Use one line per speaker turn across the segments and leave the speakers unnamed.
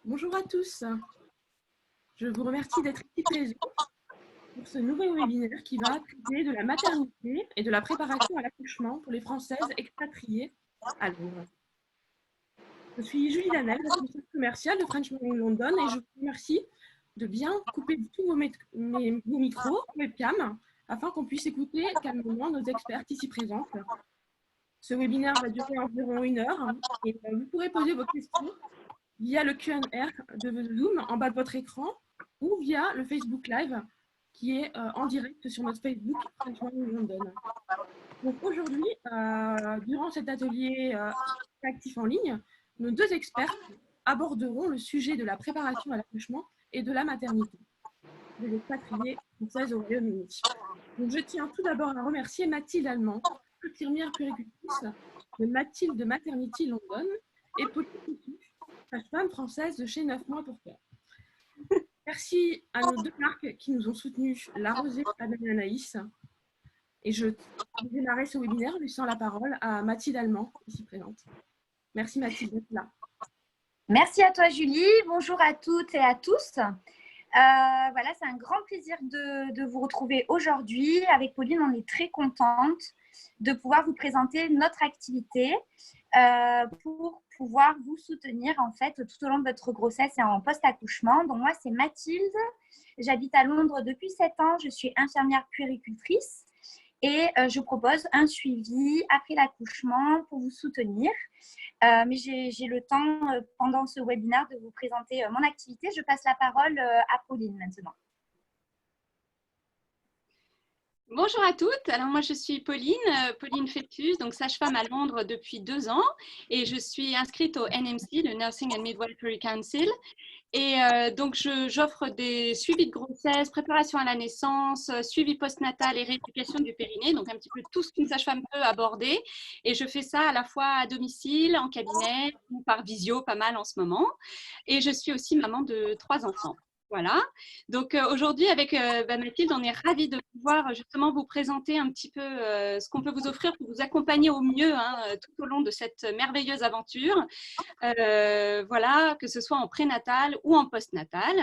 Bonjour à tous, je vous remercie d'être ici présents pour ce nouveau webinaire qui va traiter de la maternité et de la préparation à l'accouchement pour les Françaises expatriées à Londres. Je suis Julie Danel, responsable commerciale de French Morning London et je vous remercie de bien couper tous vos micros, webcams, afin qu'on puisse écouter calmement nos expertes ici présentes. Ce webinaire va durer environ 1 heure et vous pourrez poser vos questions via le Q&A de Zoom en bas de votre écran ou via le Facebook Live qui est en direct sur notre Facebook French Morning London. Donc aujourd'hui, durant cet atelier actif en ligne, nos deux experts aborderont le sujet de la préparation à l'accouchement et de la maternité des expatriées françaises au Royaume-Uni. Donc je tiens tout d'abord à remercier Mathilde Allemand, infirmière puéricultrice de Mathilde Maternity London, et Pauline Coutu, sage-femme française de chez 9 mois pour cœur. Merci à nos deux marques qui nous ont soutenus, La Rosée et Anaïs. Et je vais démarrer ce webinaire en laissant la parole à Mathilde Allemand, ici présente. Merci Mathilde d'être là.
Merci à toi Julie, bonjour à toutes et à tous. Voilà, c'est un grand plaisir de vous retrouver aujourd'hui. Avec Pauline, on est très contente de pouvoir vous présenter notre activité pour pouvoir vous soutenir en fait tout au long de votre grossesse et en post-accouchement. Donc moi, c'est Mathilde, j'habite à Londres depuis 7 ans, je suis infirmière puéricultrice et je propose un suivi après l'accouchement pour vous soutenir. Mais j'ai le temps pendant ce webinaire de vous présenter mon activité. Je passe la parole à Pauline maintenant.
Bonjour à toutes, alors moi je suis Pauline Fétus, donc sage-femme à Londres depuis 2 ans et je suis inscrite au NMC, le Nursing and Midwifery Council. Et donc, j'offre des suivis de grossesse, préparation à la naissance, suivi postnatal et rééducation du périnée, donc un petit peu tout ce qu'une sage-femme peut aborder. Et je fais ça à la fois à domicile, en cabinet ou par visio, pas mal en ce moment. Et je suis aussi maman de 3 enfants. Voilà, donc aujourd'hui avec Mathilde, on est ravis de pouvoir justement vous présenter un petit peu ce qu'on peut vous offrir pour vous accompagner au mieux tout au long de cette merveilleuse aventure. Voilà, que ce soit en prénatal ou en postnatal,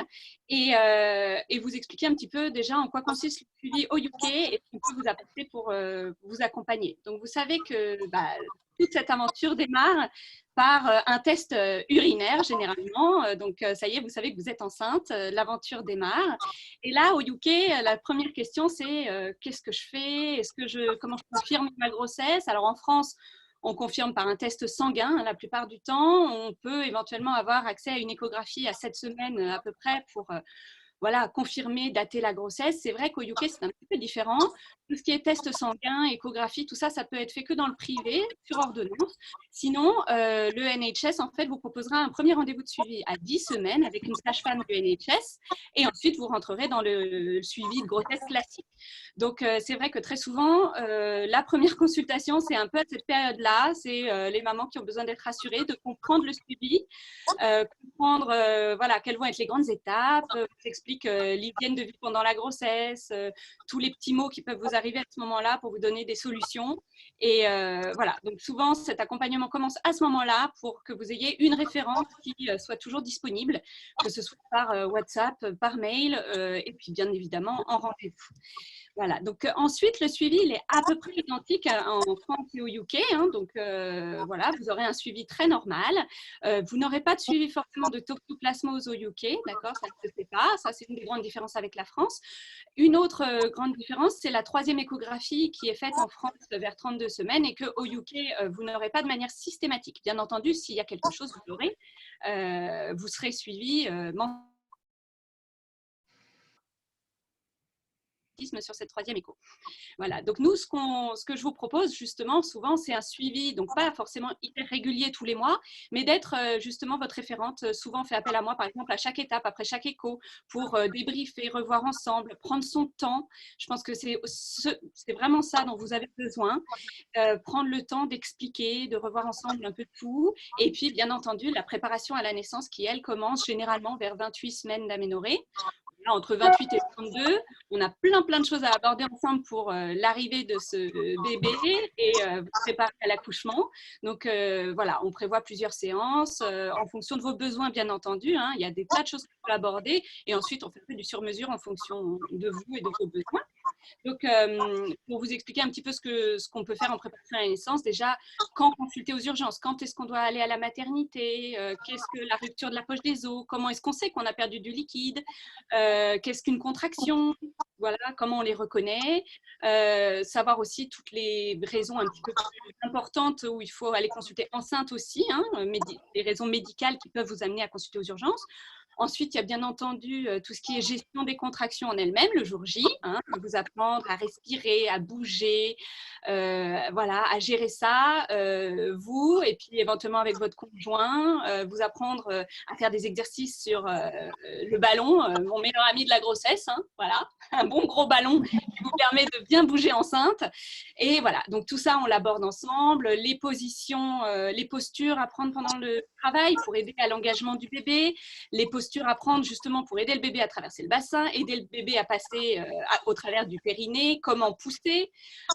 et vous expliquer un petit peu déjà en quoi consiste le suivi au UK et ce qu'on peut vous apporter pour vous accompagner. Donc vous savez que toute cette aventure démarre par un test urinaire généralement. Donc ça y est, vous savez que vous êtes enceinte, l'aventure démarre. Et là, au UK, la première question c'est qu'est-ce que je fais? Comment je confirme ma grossesse? Alors en France, on confirme par un test sanguin la plupart du temps. On peut éventuellement avoir accès à une échographie à 7 semaines à peu près pour voilà, confirmer, dater la grossesse. C'est vrai qu'au UK, c'est un petit peu différent. Tout ce qui est test sanguin, échographie, tout ça, ça peut être fait que dans le privé, sur ordonnance. Sinon, le NHS, en fait, vous proposera un premier rendez-vous de suivi à 10 semaines avec une sage-femme du NHS. Et ensuite, vous rentrerez dans le suivi de grossesse classique. Donc, c'est vrai que très souvent, la première consultation, c'est un peu à cette période-là. C'est les mamans qui ont besoin d'être rassurées, de comprendre le suivi, comprendre voilà, quelles vont être les grandes étapes, explique l'hygiène de vie pendant la grossesse, tous les petits mots qui peuvent vous arriver à ce moment-là pour vous donner des solutions. Et voilà, donc souvent cet accompagnement commence à ce moment-là pour que vous ayez une référence qui soit toujours disponible, que ce soit par WhatsApp, par mail et puis bien évidemment en rendez-vous. Voilà, donc ensuite le suivi il est à peu près identique en France et au UK, donc voilà, vous aurez un suivi très normal. Vous n'aurez pas de suivi forcément de toxoplasmose au UK, d'accord, ça ne se fait pas, ça c'est une des grandes différences avec la France. Une autre grande différence, c'est la 3e échographie qui est faite en France vers 32 semaines et qu'au UK, vous n'aurez pas de manière systématique. Bien entendu, s'il y a quelque chose, vous l'aurez, vous serez suivi sur cette 3e écho. Voilà, donc nous, ce que je vous propose justement, souvent, c'est un suivi, donc pas forcément hyper régulier tous les mois, mais d'être justement votre référente. Souvent, on fait appel à moi, par exemple, à chaque étape, après chaque écho, pour débriefer, revoir ensemble, prendre son temps. Je pense que c'est vraiment ça dont vous avez besoin. Prendre le temps d'expliquer, de revoir ensemble un peu tout. Et puis, bien entendu, la préparation à la naissance qui, elle, commence généralement vers 28 semaines d'aménorrhée. Là, entre 28 et 32, on a plein de choses à aborder ensemble pour l'arrivée de ce bébé et vous préparer à l'accouchement. Donc, voilà, on prévoit plusieurs séances en fonction de vos besoins, bien entendu. Hein. Il y a des tas de choses qu'on peut aborder et ensuite, on fait du sur-mesure en fonction de vous et de vos besoins. Donc, pour vous expliquer un petit peu ce qu'on peut faire en préparation à la naissance, déjà, quand consulter aux urgences, quand est-ce qu'on doit aller à la maternité, qu'est-ce que la rupture de la poche des os, comment est-ce qu'on sait qu'on a perdu du liquide, qu'est-ce qu'une contraction, voilà, comment on les reconnaît, savoir aussi toutes les raisons un petit peu plus importantes où il faut aller consulter enceinte aussi, hein, les raisons médicales qui peuvent vous amener à consulter aux urgences. Ensuite, il y a bien entendu tout ce qui est gestion des contractions en elles-mêmes, le jour J, hein, vous apprendre à respirer, à bouger, voilà, à gérer ça, vous, et puis éventuellement avec votre conjoint, vous apprendre à faire des exercices sur le ballon, mon meilleur ami de la grossesse, hein, voilà, un bon gros ballon qui vous permet de bien bouger enceinte. Et voilà, donc tout ça, on l'aborde ensemble, les positions, les postures à prendre pendant le travail pour aider à l'engagement du bébé, les postures à prendre justement pour aider le bébé à traverser le bassin, aider le bébé à passer au travers du périnée, comment pousser.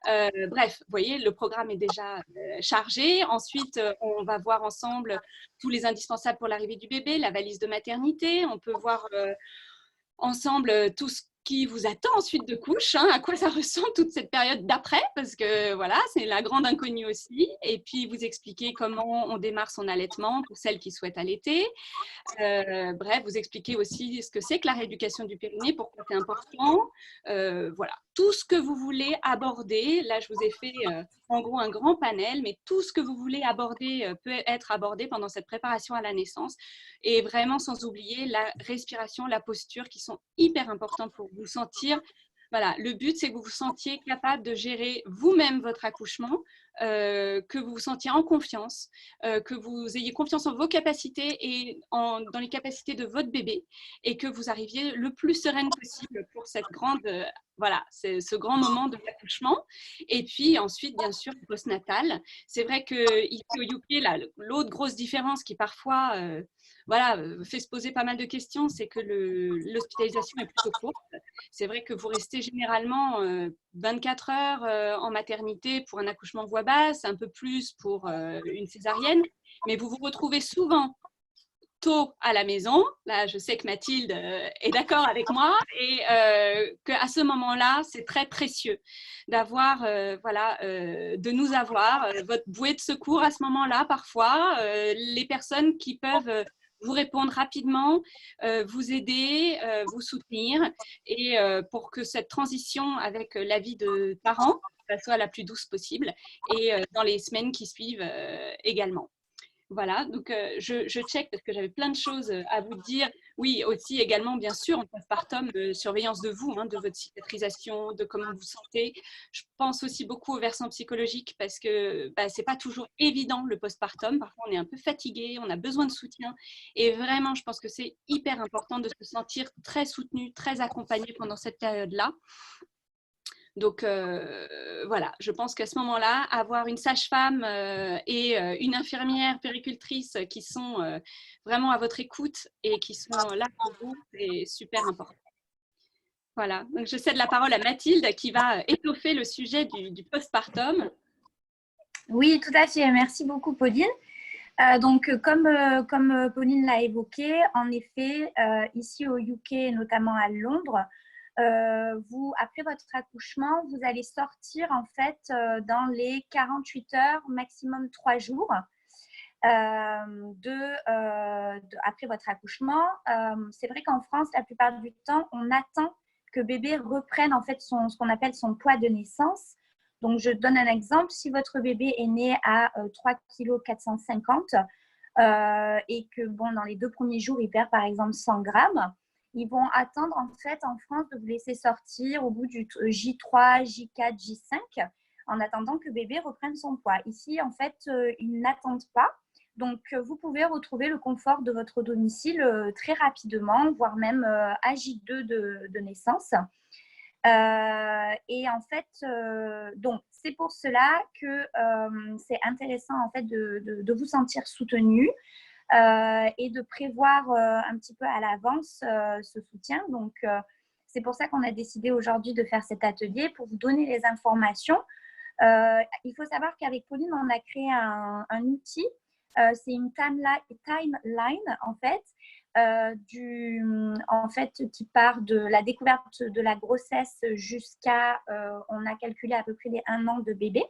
Bref, vous voyez, le programme est déjà chargé. Ensuite, on va voir ensemble tous les indispensables pour l'arrivée du bébé, la valise de maternité. On peut voir ensemble tout ce qui vous attend ensuite de couche, hein, à quoi ça ressemble toute cette période d'après, parce que voilà, c'est la grande inconnue aussi. Et puis vous expliquer comment on démarre son allaitement pour celles qui souhaitent allaiter. Bref, vous expliquez aussi ce que c'est que la rééducation du périnée, pourquoi c'est important. Voilà, tout ce que vous voulez aborder. Là, je vous ai fait en gros un grand panel, mais tout ce que vous voulez aborder peut être abordé pendant cette préparation à la naissance. Et vraiment sans oublier la respiration, la posture qui sont hyper importants pour vous sentir. Voilà, le but, c'est que vous vous sentiez capable de gérer vous-même votre accouchement, que vous vous sentiez en confiance, que vous ayez confiance en vos capacités et dans les capacités de votre bébé et que vous arriviez le plus sereine possible pour cette grande, voilà, ce grand moment de l'accouchement. Et puis ensuite, bien sûr, postnatal. C'est vrai qu'ici au UK, l'autre grosse différence qui parfois voilà, fait se poser pas mal de questions, c'est que l'hospitalisation est plutôt courte. C'est vrai que vous restez généralement 24 heures en maternité pour un accouchement voix basse, un peu plus pour une césarienne, mais vous vous retrouvez souvent tôt à la maison. Là, je sais que Mathilde est d'accord avec moi et qu'à ce moment-là, c'est très précieux d'avoir, voilà, de nous avoir votre bouée de secours à ce moment-là, parfois, les personnes qui peuvent vous répondre rapidement, vous aider, vous soutenir et pour que cette transition avec la vie de parents soit la plus douce possible et dans les semaines qui suivent également. Voilà, donc je check parce que j'avais plein de choses à vous dire. Oui, aussi également, bien sûr, en postpartum, surveillance de vous, hein, de votre cicatrisation, de comment vous vous sentez. Je pense aussi beaucoup au versant psychologique parce que bah, ce n'est pas toujours évident le postpartum. Parfois, on est un peu fatigué, on a besoin de soutien. Et vraiment, je pense que c'est hyper important de se sentir très soutenu, très accompagné pendant cette période-là. Donc, voilà, je pense qu'à ce moment-là, avoir une sage-femme et une infirmière péricultrice qui sont vraiment à votre écoute et qui sont là pour vous, c'est super important. Voilà, donc je cède la parole à Mathilde qui va étoffer le sujet du postpartum.
Oui, tout à fait. Merci beaucoup, Pauline. Donc, comme Pauline l'a évoqué, en effet, ici au UK, notamment à Londres, après votre accouchement, vous allez sortir en fait dans les 48 heures, maximum 3 jours après votre accouchement. C'est vrai qu'en France, la plupart du temps, on attend que bébé reprenne en fait ce qu'on appelle son poids de naissance. Donc, je donne un exemple. Si votre bébé est né à 3,450 kg et que dans les 2 premiers jours, il perd par exemple 100 grammes, ils vont attendre en fait en France de vous laisser sortir au bout du J3, J4, J5 en attendant que bébé reprenne son poids. Ici, en fait, ils n'attendent pas. Donc, vous pouvez retrouver le confort de votre domicile très rapidement, voire même à J2 de naissance. Et en fait, donc c'est pour cela que c'est intéressant en fait de vous sentir soutenu. et de prévoir un petit peu à l'avance ce soutien. Donc, c'est pour ça qu'on a décidé aujourd'hui de faire cet atelier pour vous donner les informations. Il faut savoir qu'avec Pauline, on a créé un outil. C'est une timeline en fait, qui part de la découverte de la grossesse jusqu'à, on a calculé à peu près les 1 an de bébé.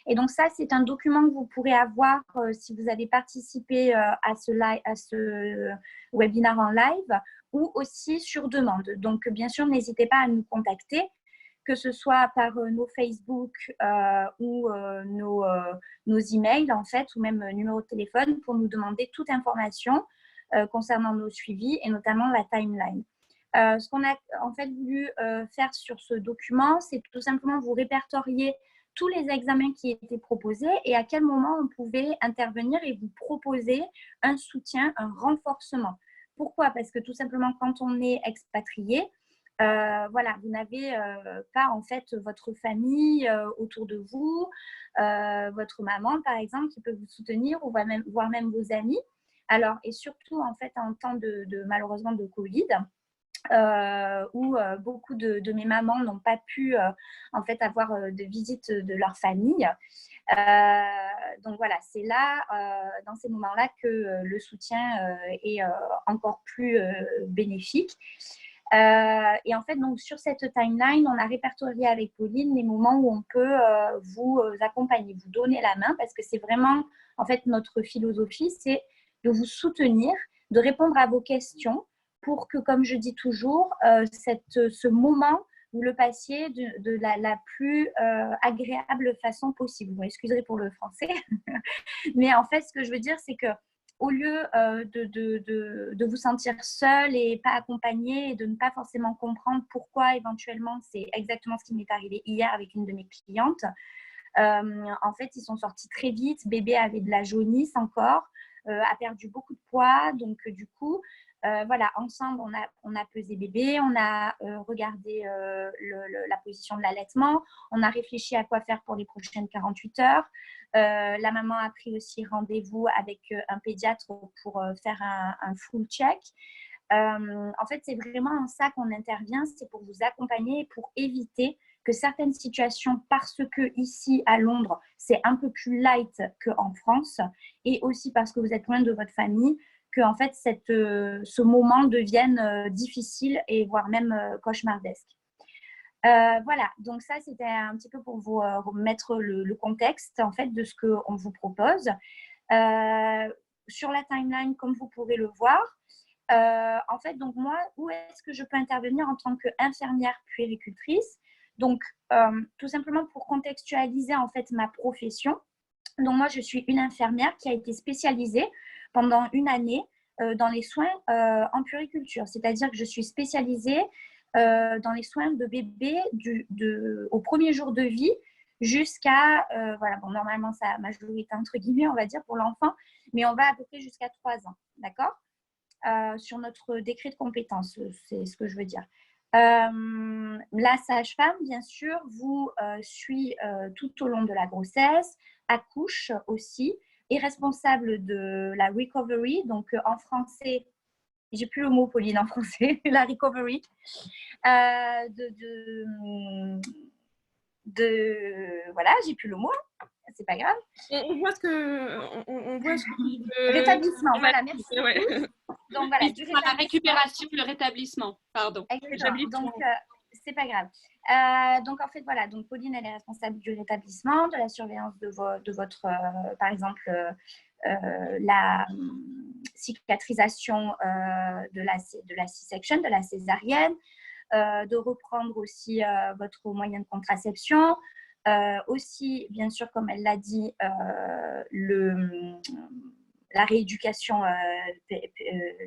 Et donc ça, c'est un document que vous pourrez avoir si vous avez participé à ce webinaire en live ou aussi sur demande. Donc, bien sûr, n'hésitez pas à nous contacter, que ce soit par nos Facebook ou nos emails, en fait, ou même numéro de téléphone pour nous demander toute information concernant nos suivis et notamment la timeline. Ce qu'on a en fait voulu faire sur ce document, c'est tout simplement vous répertorier tous les examens qui étaient proposés et à quel moment on pouvait intervenir et vous proposer un soutien, un renforcement. Pourquoi? Parce que tout simplement, quand on est expatrié, voilà, vous n'avez pas en fait votre famille autour de vous, votre maman par exemple qui peut vous soutenir ou voire même vos amis. Alors, et surtout en fait en temps malheureusement de Covid, où beaucoup de mes mamans n'ont pas pu en fait avoir de visite de leur famille. Donc voilà, c'est là, dans ces moments-là, que le soutien est encore plus bénéfique. Et en fait, donc, sur cette timeline, on a répertorié avec Pauline les moments où on peut vous accompagner, vous donner la main, parce que c'est vraiment, en fait, notre philosophie, c'est de vous soutenir, de répondre à vos questions pour que, comme je dis toujours, ce moment, vous le passiez de la plus agréable façon possible. Vous m'excuserez pour le français, mais en fait, ce que je veux dire, c'est que au lieu de vous sentir seul et pas accompagné et de ne pas forcément comprendre pourquoi éventuellement, c'est exactement ce qui m'est arrivé hier avec une de mes clientes. En fait, ils sont sortis très vite. Bébé avait de la jaunisse encore, a perdu beaucoup de poids. Donc, du coup, voilà, ensemble, on a pesé bébé, on a regardé la position de l'allaitement, on a réfléchi à quoi faire pour les prochaines 48 heures. La maman a pris aussi rendez-vous avec un pédiatre pour faire un full check. En fait, c'est vraiment en ça qu'on intervient, c'est pour vous accompagner et pour éviter que certaines situations, parce que ici à Londres, c'est un peu plus light qu'en France, et aussi parce que vous êtes loin de votre famille, que en fait ce moment devienne difficile et voire même cauchemardesque. Voilà, donc ça c'était un petit peu pour vous mettre le contexte en fait de ce qu'on vous propose. Sur la timeline, comme vous pourrez le voir, en fait, donc moi, où est-ce que je peux intervenir en tant qu'infirmière puéricultrice? Donc, tout simplement pour contextualiser en fait ma profession. Donc, moi, je suis une infirmière qui a été spécialisée pendant une année dans les soins en puériculture. C'est-à-dire que je suis spécialisée dans les soins de bébé au premier jour de vie jusqu'à, voilà, bon, normalement, ça a majorité entre guillemets, on va dire, pour l'enfant, mais on va à peu près jusqu'à 3 ans, d'accord? Sur notre décret de compétences, c'est ce que je veux dire. La sage-femme, bien sûr, vous suit tout au long de la grossesse, accouche aussi, est responsable de la recovery, donc en français, j'ai plus le mot, Pauline, en français, la recovery, voilà, j'ai plus le mot, c'est pas grave.
On voit on voit ce que
rétablissement, voilà, merci.
Ouais.
Donc voilà,
oui, la récupération, le rétablissement, pardon.
Donc, c'est pas grave. Donc en fait, voilà, donc Pauline, elle est responsable du rétablissement, de la surveillance de votre, par exemple, la cicatrisation de la C-section, de la césarienne, de reprendre aussi votre moyen de contraception, aussi, bien sûr, comme elle l'a dit, la rééducation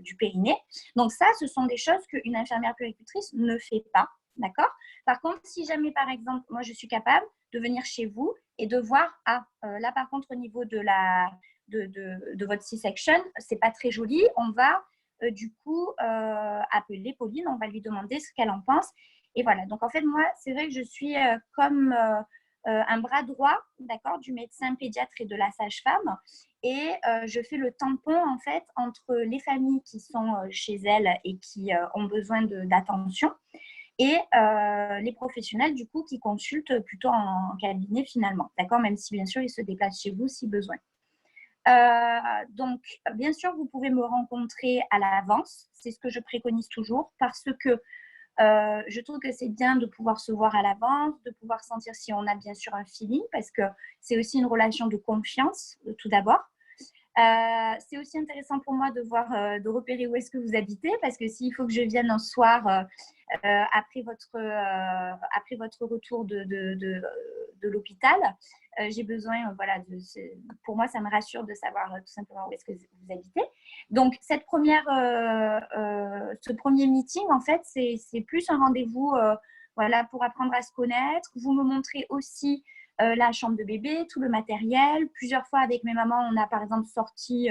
du périnée. Donc ça, ce sont des choses qu'une infirmière puéricultrice ne fait pas, d'accord? Par contre, si jamais, par exemple, moi, je suis capable de venir chez vous et de voir, là, par contre, au niveau de votre C-section, c'est pas très joli, on va du coup appeler Pauline, on va lui demander ce qu'elle en pense. Et voilà, donc en fait, moi, c'est vrai que je suis comme un bras droit, d'accord, du médecin pédiatre et de la sage-femme. et je fais le tampon en fait entre les familles qui sont chez elles et qui ont besoin d'attention et les professionnels du coup qui consultent plutôt en cabinet finalement, d'accord, même si bien sûr ils se déplacent chez vous si besoin. Donc, bien sûr, vous pouvez me rencontrer à l'avance. C'est ce que je préconise toujours parce que je trouve que c'est bien de pouvoir se voir à l'avance, de pouvoir sentir si on a bien sûr un feeling parce que c'est aussi une relation de confiance, tout d'abord. C'est aussi intéressant pour moi de voir, de repérer où est-ce que vous habitez parce que s'il faut que je vienne un soir après votre retour de l'hôpital, j'ai besoin, voilà, pour moi, ça me rassure de savoir tout simplement où est-ce que vous habitez. Donc, ce premier meeting, en fait, c'est plus un rendez-vous voilà, pour apprendre à se connaître. Vous me montrez aussi la chambre de bébé, tout le matériel. Plusieurs fois, avec mes mamans, on a par exemple sorti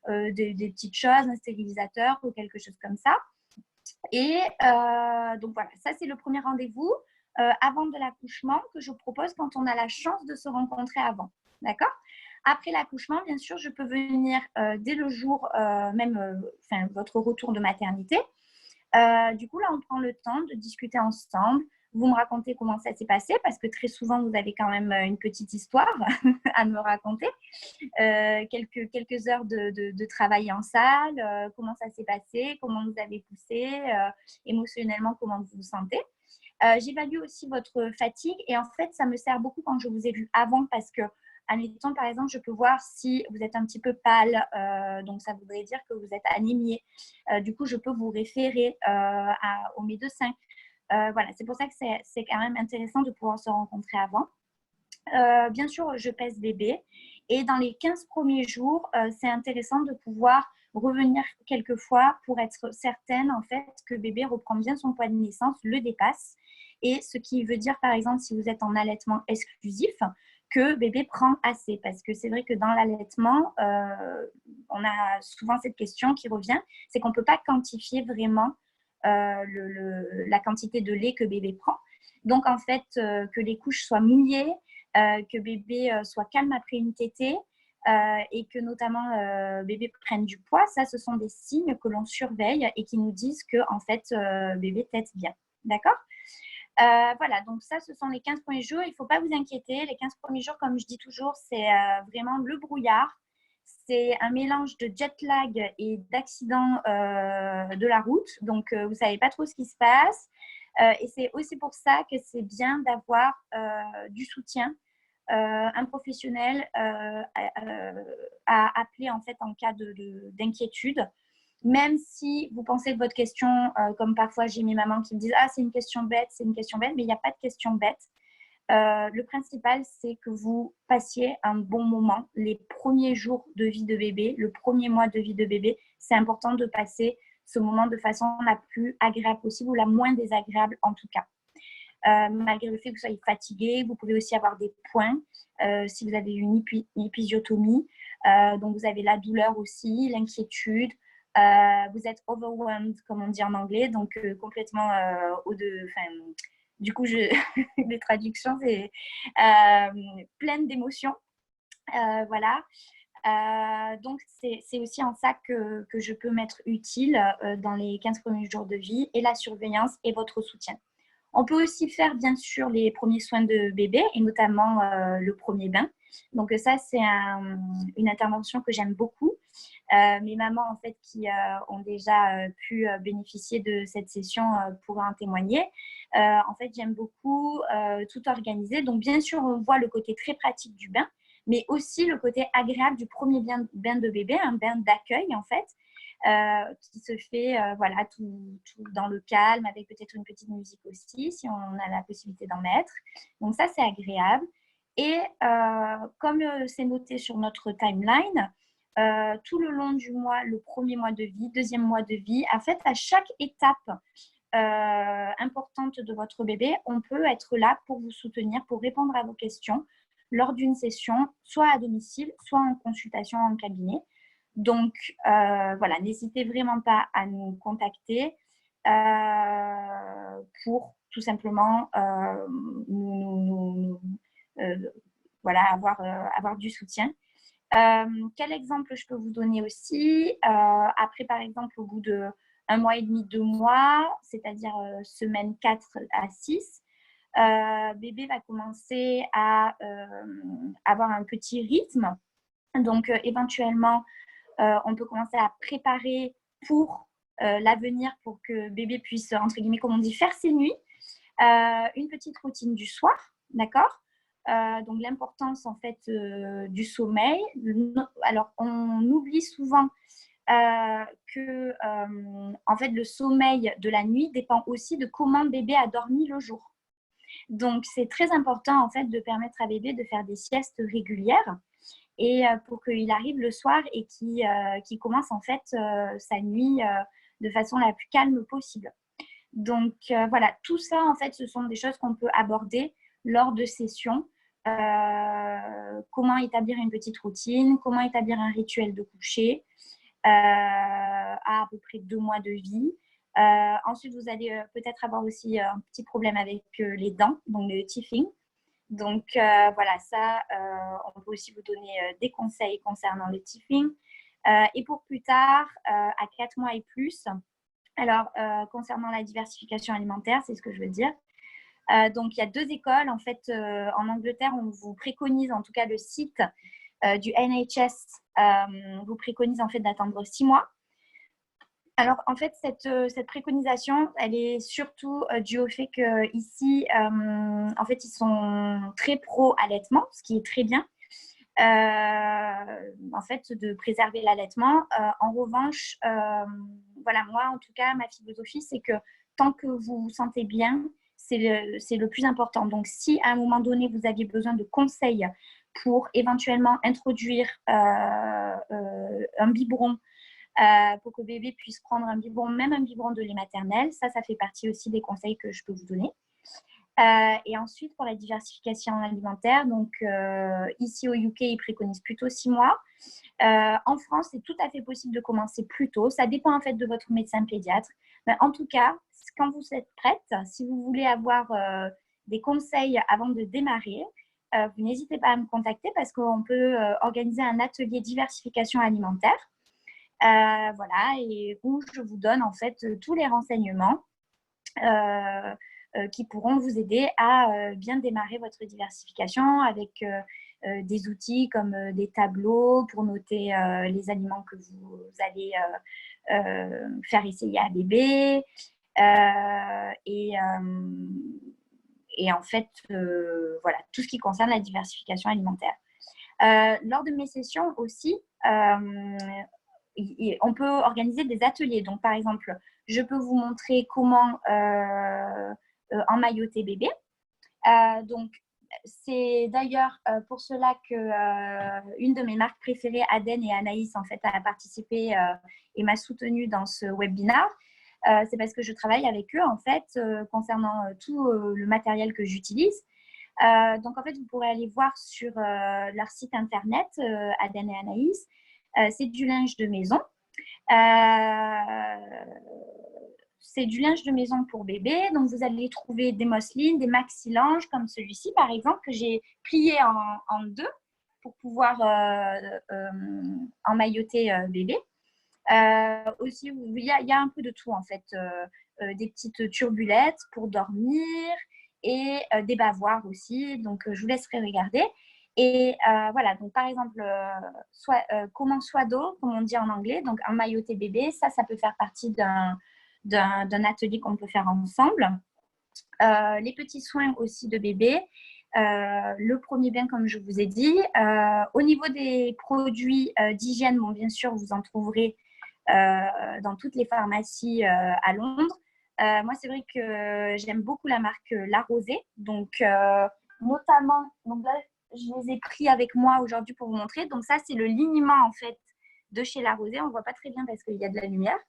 des petites choses, un stérilisateur ou quelque chose comme ça. Et donc voilà, ça c'est le premier rendez-vous avant de l'accouchement que je propose quand on a la chance de se rencontrer avant. D'accord ? Après l'accouchement, bien sûr, je peux venir dès le jour, votre retour de maternité. Du coup, là, on prend le temps de discuter ensemble. Vous me racontez comment ça s'est passé parce que très souvent, vous avez quand même une petite histoire à me raconter. Quelques heures de travail en salle, comment ça s'est passé, comment vous avez poussé, émotionnellement, comment vous vous sentez. J'évalue aussi votre fatigue et en fait, ça me sert beaucoup quand je vous ai vu avant parce que, admettons, par exemple, je peux voir si vous êtes un petit peu pâle, donc ça voudrait dire que vous êtes anémié. Du coup, je peux vous référer au médecin. Voilà, c'est pour ça que c'est quand même intéressant de pouvoir se rencontrer avant. Bien sûr, je pèse bébé et dans les 15 premiers jours, c'est intéressant de pouvoir revenir quelques fois pour être certaine en fait que bébé reprend bien son poids de naissance, le dépasse et ce qui veut dire par exemple si vous êtes en allaitement exclusif que bébé prend assez parce que c'est vrai que dans l'allaitement, on a souvent cette question qui revient, c'est qu'on ne peut pas quantifier vraiment la quantité de lait que bébé prend. Donc en fait, que les couches soient mouillées, que bébé soit calme après une tétée et que notamment bébé prenne du poids, ça ce sont des signes que l'on surveille et qui nous disent que en fait bébé tète bien. D'accord ? Voilà, donc ça ce sont les 15 premiers jours. Il ne faut pas vous inquiéter. Les 15 premiers jours, comme je dis toujours, c'est vraiment le brouillard. C'est un mélange de jet lag et d'accident de la route. Donc, vous ne savez pas trop ce qui se passe. Et c'est aussi pour ça que c'est bien d'avoir du soutien, un professionnel à appeler en fait en cas d'inquiétude. Même si vous pensez que votre question, comme parfois j'ai mes mamans qui me disent « Ah, c'est une question bête, mais il n'y a pas de question bête. Le principal, c'est que vous passiez un bon moment. Les premiers jours de vie de bébé, le premier mois de vie de bébé, c'est important de passer ce moment de façon la plus agréable possible ou la moins désagréable en tout cas. Malgré le fait que vous soyez fatigué, vous pouvez aussi avoir des points si vous avez une épisiotomie. Donc, vous avez la douleur aussi, l'inquiétude. Vous êtes overwhelmed, comme on dit en anglais, donc complètement du coup, les traductions, c'est pleine d'émotions. Voilà. Donc, c'est aussi en ça que je peux m'être utile dans les 15 premiers jours de vie et la surveillance et votre soutien. On peut aussi faire, bien sûr, les premiers soins de bébé et notamment le premier bain. Donc, ça, c'est une intervention que j'aime beaucoup. Mes mamans, en fait, qui ont déjà pu bénéficier de cette session pourraient en témoigner. En fait, j'aime beaucoup tout organiser. Donc, bien sûr, on voit le côté très pratique du bain, mais aussi le côté agréable du premier bain de bébé, un bain d'accueil, en fait, qui se fait voilà, tout dans le calme, avec peut-être une petite musique aussi, si on a la possibilité d'en mettre. Donc, ça, c'est agréable. Et comme c'est noté sur notre timeline, tout le long du mois, le premier mois de vie, deuxième mois de vie, en fait, à chaque étape importante de votre bébé, on peut être là pour vous soutenir, pour répondre à vos questions lors d'une session, soit à domicile, soit en consultation en cabinet. Donc, voilà, n'hésitez vraiment pas à nous contacter pour tout simplement voilà, avoir du soutien. Quel exemple je peux vous donner aussi? Après, par exemple, au bout de 1 mois et demi, 2 mois, c'est-à-dire semaine 4 à 6, bébé va commencer à avoir un petit rythme. Donc, éventuellement, on peut commencer à préparer pour l'avenir pour que bébé puisse, entre guillemets, comme on dit, faire ses nuits. Une petite routine du soir, d'accord? Donc, l'importance, en fait, du sommeil. Alors, on oublie souvent que, en fait, le sommeil de la nuit dépend aussi de comment bébé a dormi le jour. Donc, c'est très important, en fait, de permettre à bébé de faire des siestes régulières et pour qu'il arrive le soir et qu'il commence, en fait, sa nuit de façon la plus calme possible. Donc, voilà, tout ça, en fait, ce sont des choses qu'on peut aborder lors de sessions. Comment établir une petite routine, comment établir un rituel de coucher à peu près 2 mois de vie. Ensuite, vous allez peut-être avoir aussi un petit problème avec les dents, donc le teething. Donc, voilà, ça, on peut aussi vous donner des conseils concernant le teething. Et pour plus tard, à 4 mois et plus, alors, concernant la diversification alimentaire, c'est ce que je veux dire. Donc, il y a 2 écoles. En fait, en Angleterre, on vous préconise, en tout cas le site du NHS, vous préconise en fait d'attendre 6 mois. Alors, en fait, cette préconisation, elle est surtout due au fait qu'ici, en fait, ils sont très pro-allaitement, ce qui est très bien. En fait, de préserver l'allaitement. En revanche, voilà, moi, en tout cas, ma philosophie, c'est que tant que vous vous sentez bien, c'est le plus important. Donc, si à un moment donné, vous aviez besoin de conseils pour éventuellement introduire un biberon pour que bébé puisse prendre un biberon, même un biberon de lait maternel, ça fait partie aussi des conseils que je peux vous donner. Et ensuite, pour la diversification alimentaire, donc ici au UK, ils préconisent plutôt 6 mois. En France, c'est tout à fait possible de commencer plus tôt. Ça dépend en fait de votre médecin pédiatre. Mais en tout cas, quand vous êtes prête, si vous voulez avoir des conseils avant de démarrer, vous n'hésitez pas à me contacter parce qu'on peut organiser un atelier diversification alimentaire. Voilà, et où je vous donne en fait tous les renseignements qui pourront vous aider à bien démarrer votre diversification avec des outils comme des tableaux pour noter les aliments que vous allez faire essayer à bébé. Et en fait, voilà, tout ce qui concerne la diversification alimentaire. Lors de mes sessions aussi, on peut organiser des ateliers. Donc, par exemple, je peux vous montrer comment emmailloter bébé. Donc, c'est d'ailleurs pour cela que une de mes marques préférées, Aden et Anaïs, en fait, a participé et m'a soutenue dans ce webinaire. C'est parce que je travaille avec eux, en fait, concernant tout le matériel que j'utilise. Donc, en fait, vous pourrez aller voir sur leur site internet, Aden et Anaïs. C'est du linge de maison. C'est du linge de maison pour bébé. Donc, vous allez trouver des mousselines, des maxi-linges comme celui-ci, par exemple, que j'ai plié en 2 pour pouvoir emmailloter bébé. Aussi, il y a un peu de tout, en fait. Des petites turbulettes pour dormir et des bavoirs aussi. Donc, je vous laisserai regarder. Et voilà, donc par exemple, comment Swado, comme on dit en anglais, donc emmailloter bébé, ça peut faire partie d'un atelier qu'on peut faire ensemble. Les petits soins aussi de bébé. Le premier bien, comme je vous ai dit. Au niveau des produits d'hygiène, bon, bien sûr, vous en trouverez dans toutes les pharmacies à Londres. Moi, c'est vrai que j'aime beaucoup la marque La Rosée. Donc, notamment, donc là, je les ai pris avec moi aujourd'hui pour vous montrer. Donc, ça, c'est le liniment, en fait, de chez La Rosée. On ne voit pas très bien parce qu'il y a de la lumière.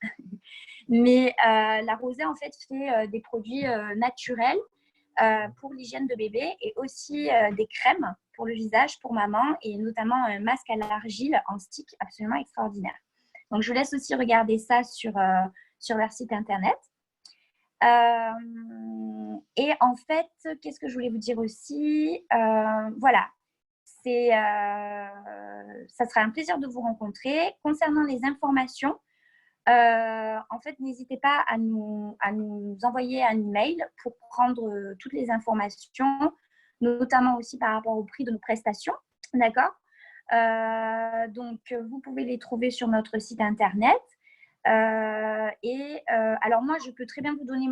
Mais La Rosée, en fait, fait des produits naturels pour l'hygiène de bébé et aussi des crèmes pour le visage, pour maman, et notamment un masque à l'argile en stick absolument extraordinaire. Donc, je vous laisse aussi regarder ça sur leur site internet. Et en fait, qu'est-ce que je voulais vous dire aussi? Voilà, ça sera un plaisir de vous rencontrer. Concernant les informations, en fait, n'hésitez pas à nous envoyer un email pour prendre toutes les informations, notamment aussi par rapport au prix de nos prestations. D'accord? Donc, vous pouvez les trouver sur notre site internet. Alors, moi, je peux très bien vous donner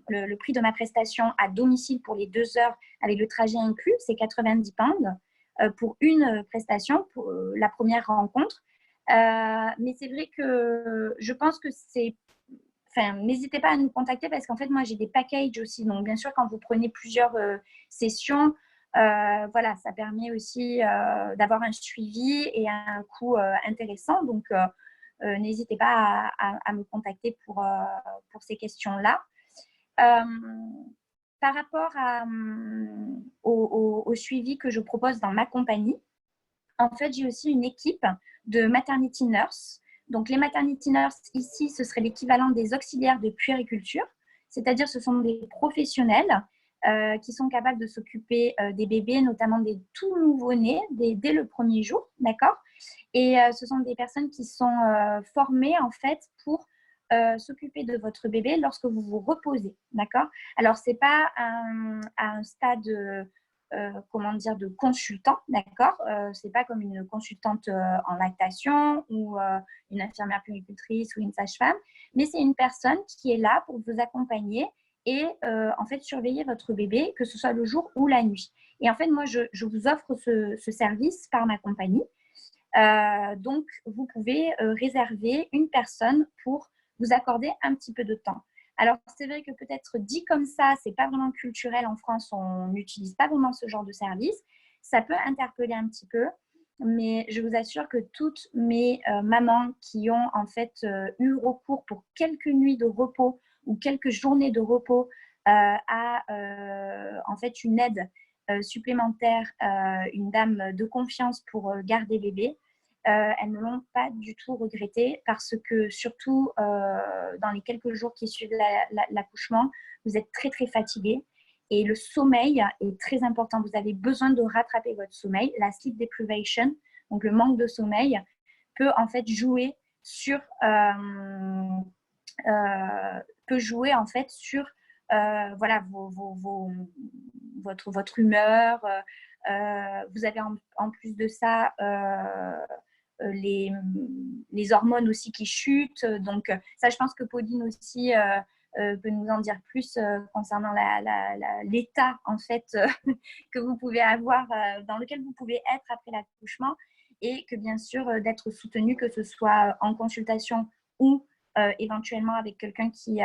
le prix de ma prestation à domicile pour les 2 heures avec le trajet inclus. C'est 90 pounds pour une prestation, pour la première rencontre. Mais c'est vrai que je pense que n'hésitez pas à nous contacter parce qu'en fait, moi, j'ai des packages aussi. Donc, bien sûr, quand vous prenez plusieurs sessions, voilà, ça permet aussi d'avoir un suivi et un coût intéressant. Donc, n'hésitez pas à me contacter pour ces questions-là. Par rapport au suivi que je propose dans ma compagnie, en fait, j'ai aussi une équipe de maternity nurse. Donc, les maternity nurse, ici, ce serait l'équivalent des auxiliaires de puériculture. C'est-à-dire, ce sont des professionnels qui sont capables de s'occuper des bébés, notamment des tout nouveau-nés, dès le premier jour, d'accord? Et ce sont des personnes qui sont formées, en fait, pour s'occuper de votre bébé lorsque vous vous reposez, d'accord? Alors, ce n'est pas à un stade... de consultant, d'accord? C'est pas comme une consultante en lactation ou une infirmière puéricultrice ou une sage-femme, mais c'est une personne qui est là pour vous accompagner et en fait surveiller votre bébé, que ce soit le jour ou la nuit. Et en fait, moi, je vous offre ce service par ma compagnie. Donc, vous pouvez réserver une personne pour vous accorder un petit peu de temps. Alors, c'est vrai que peut-être dit comme ça, ce n'est pas vraiment culturel en France, on n'utilise pas vraiment ce genre de service. Ça peut interpeller un petit peu, mais je vous assure que toutes mes mamans qui ont en fait eu recours pour quelques nuits de repos ou quelques journées de repos à en fait une aide supplémentaire, une dame de confiance pour garder bébé, elles ne l'ont pas du tout regretté parce que surtout dans les quelques jours qui suivent l'accouchement, vous êtes très très fatigué et le sommeil est très important. Vous avez besoin de rattraper votre sommeil. La sleep deprivation, donc le manque de sommeil, peut en fait jouer sur voilà, votre humeur. Vous avez en plus de ça les hormones aussi qui chutent. Donc, ça, je pense que Pauline aussi peut nous en dire plus concernant l'état, en fait, que vous pouvez avoir, dans lequel vous pouvez être après l'accouchement. Et que, bien sûr, d'être soutenu, que ce soit en consultation ou éventuellement avec quelqu'un qui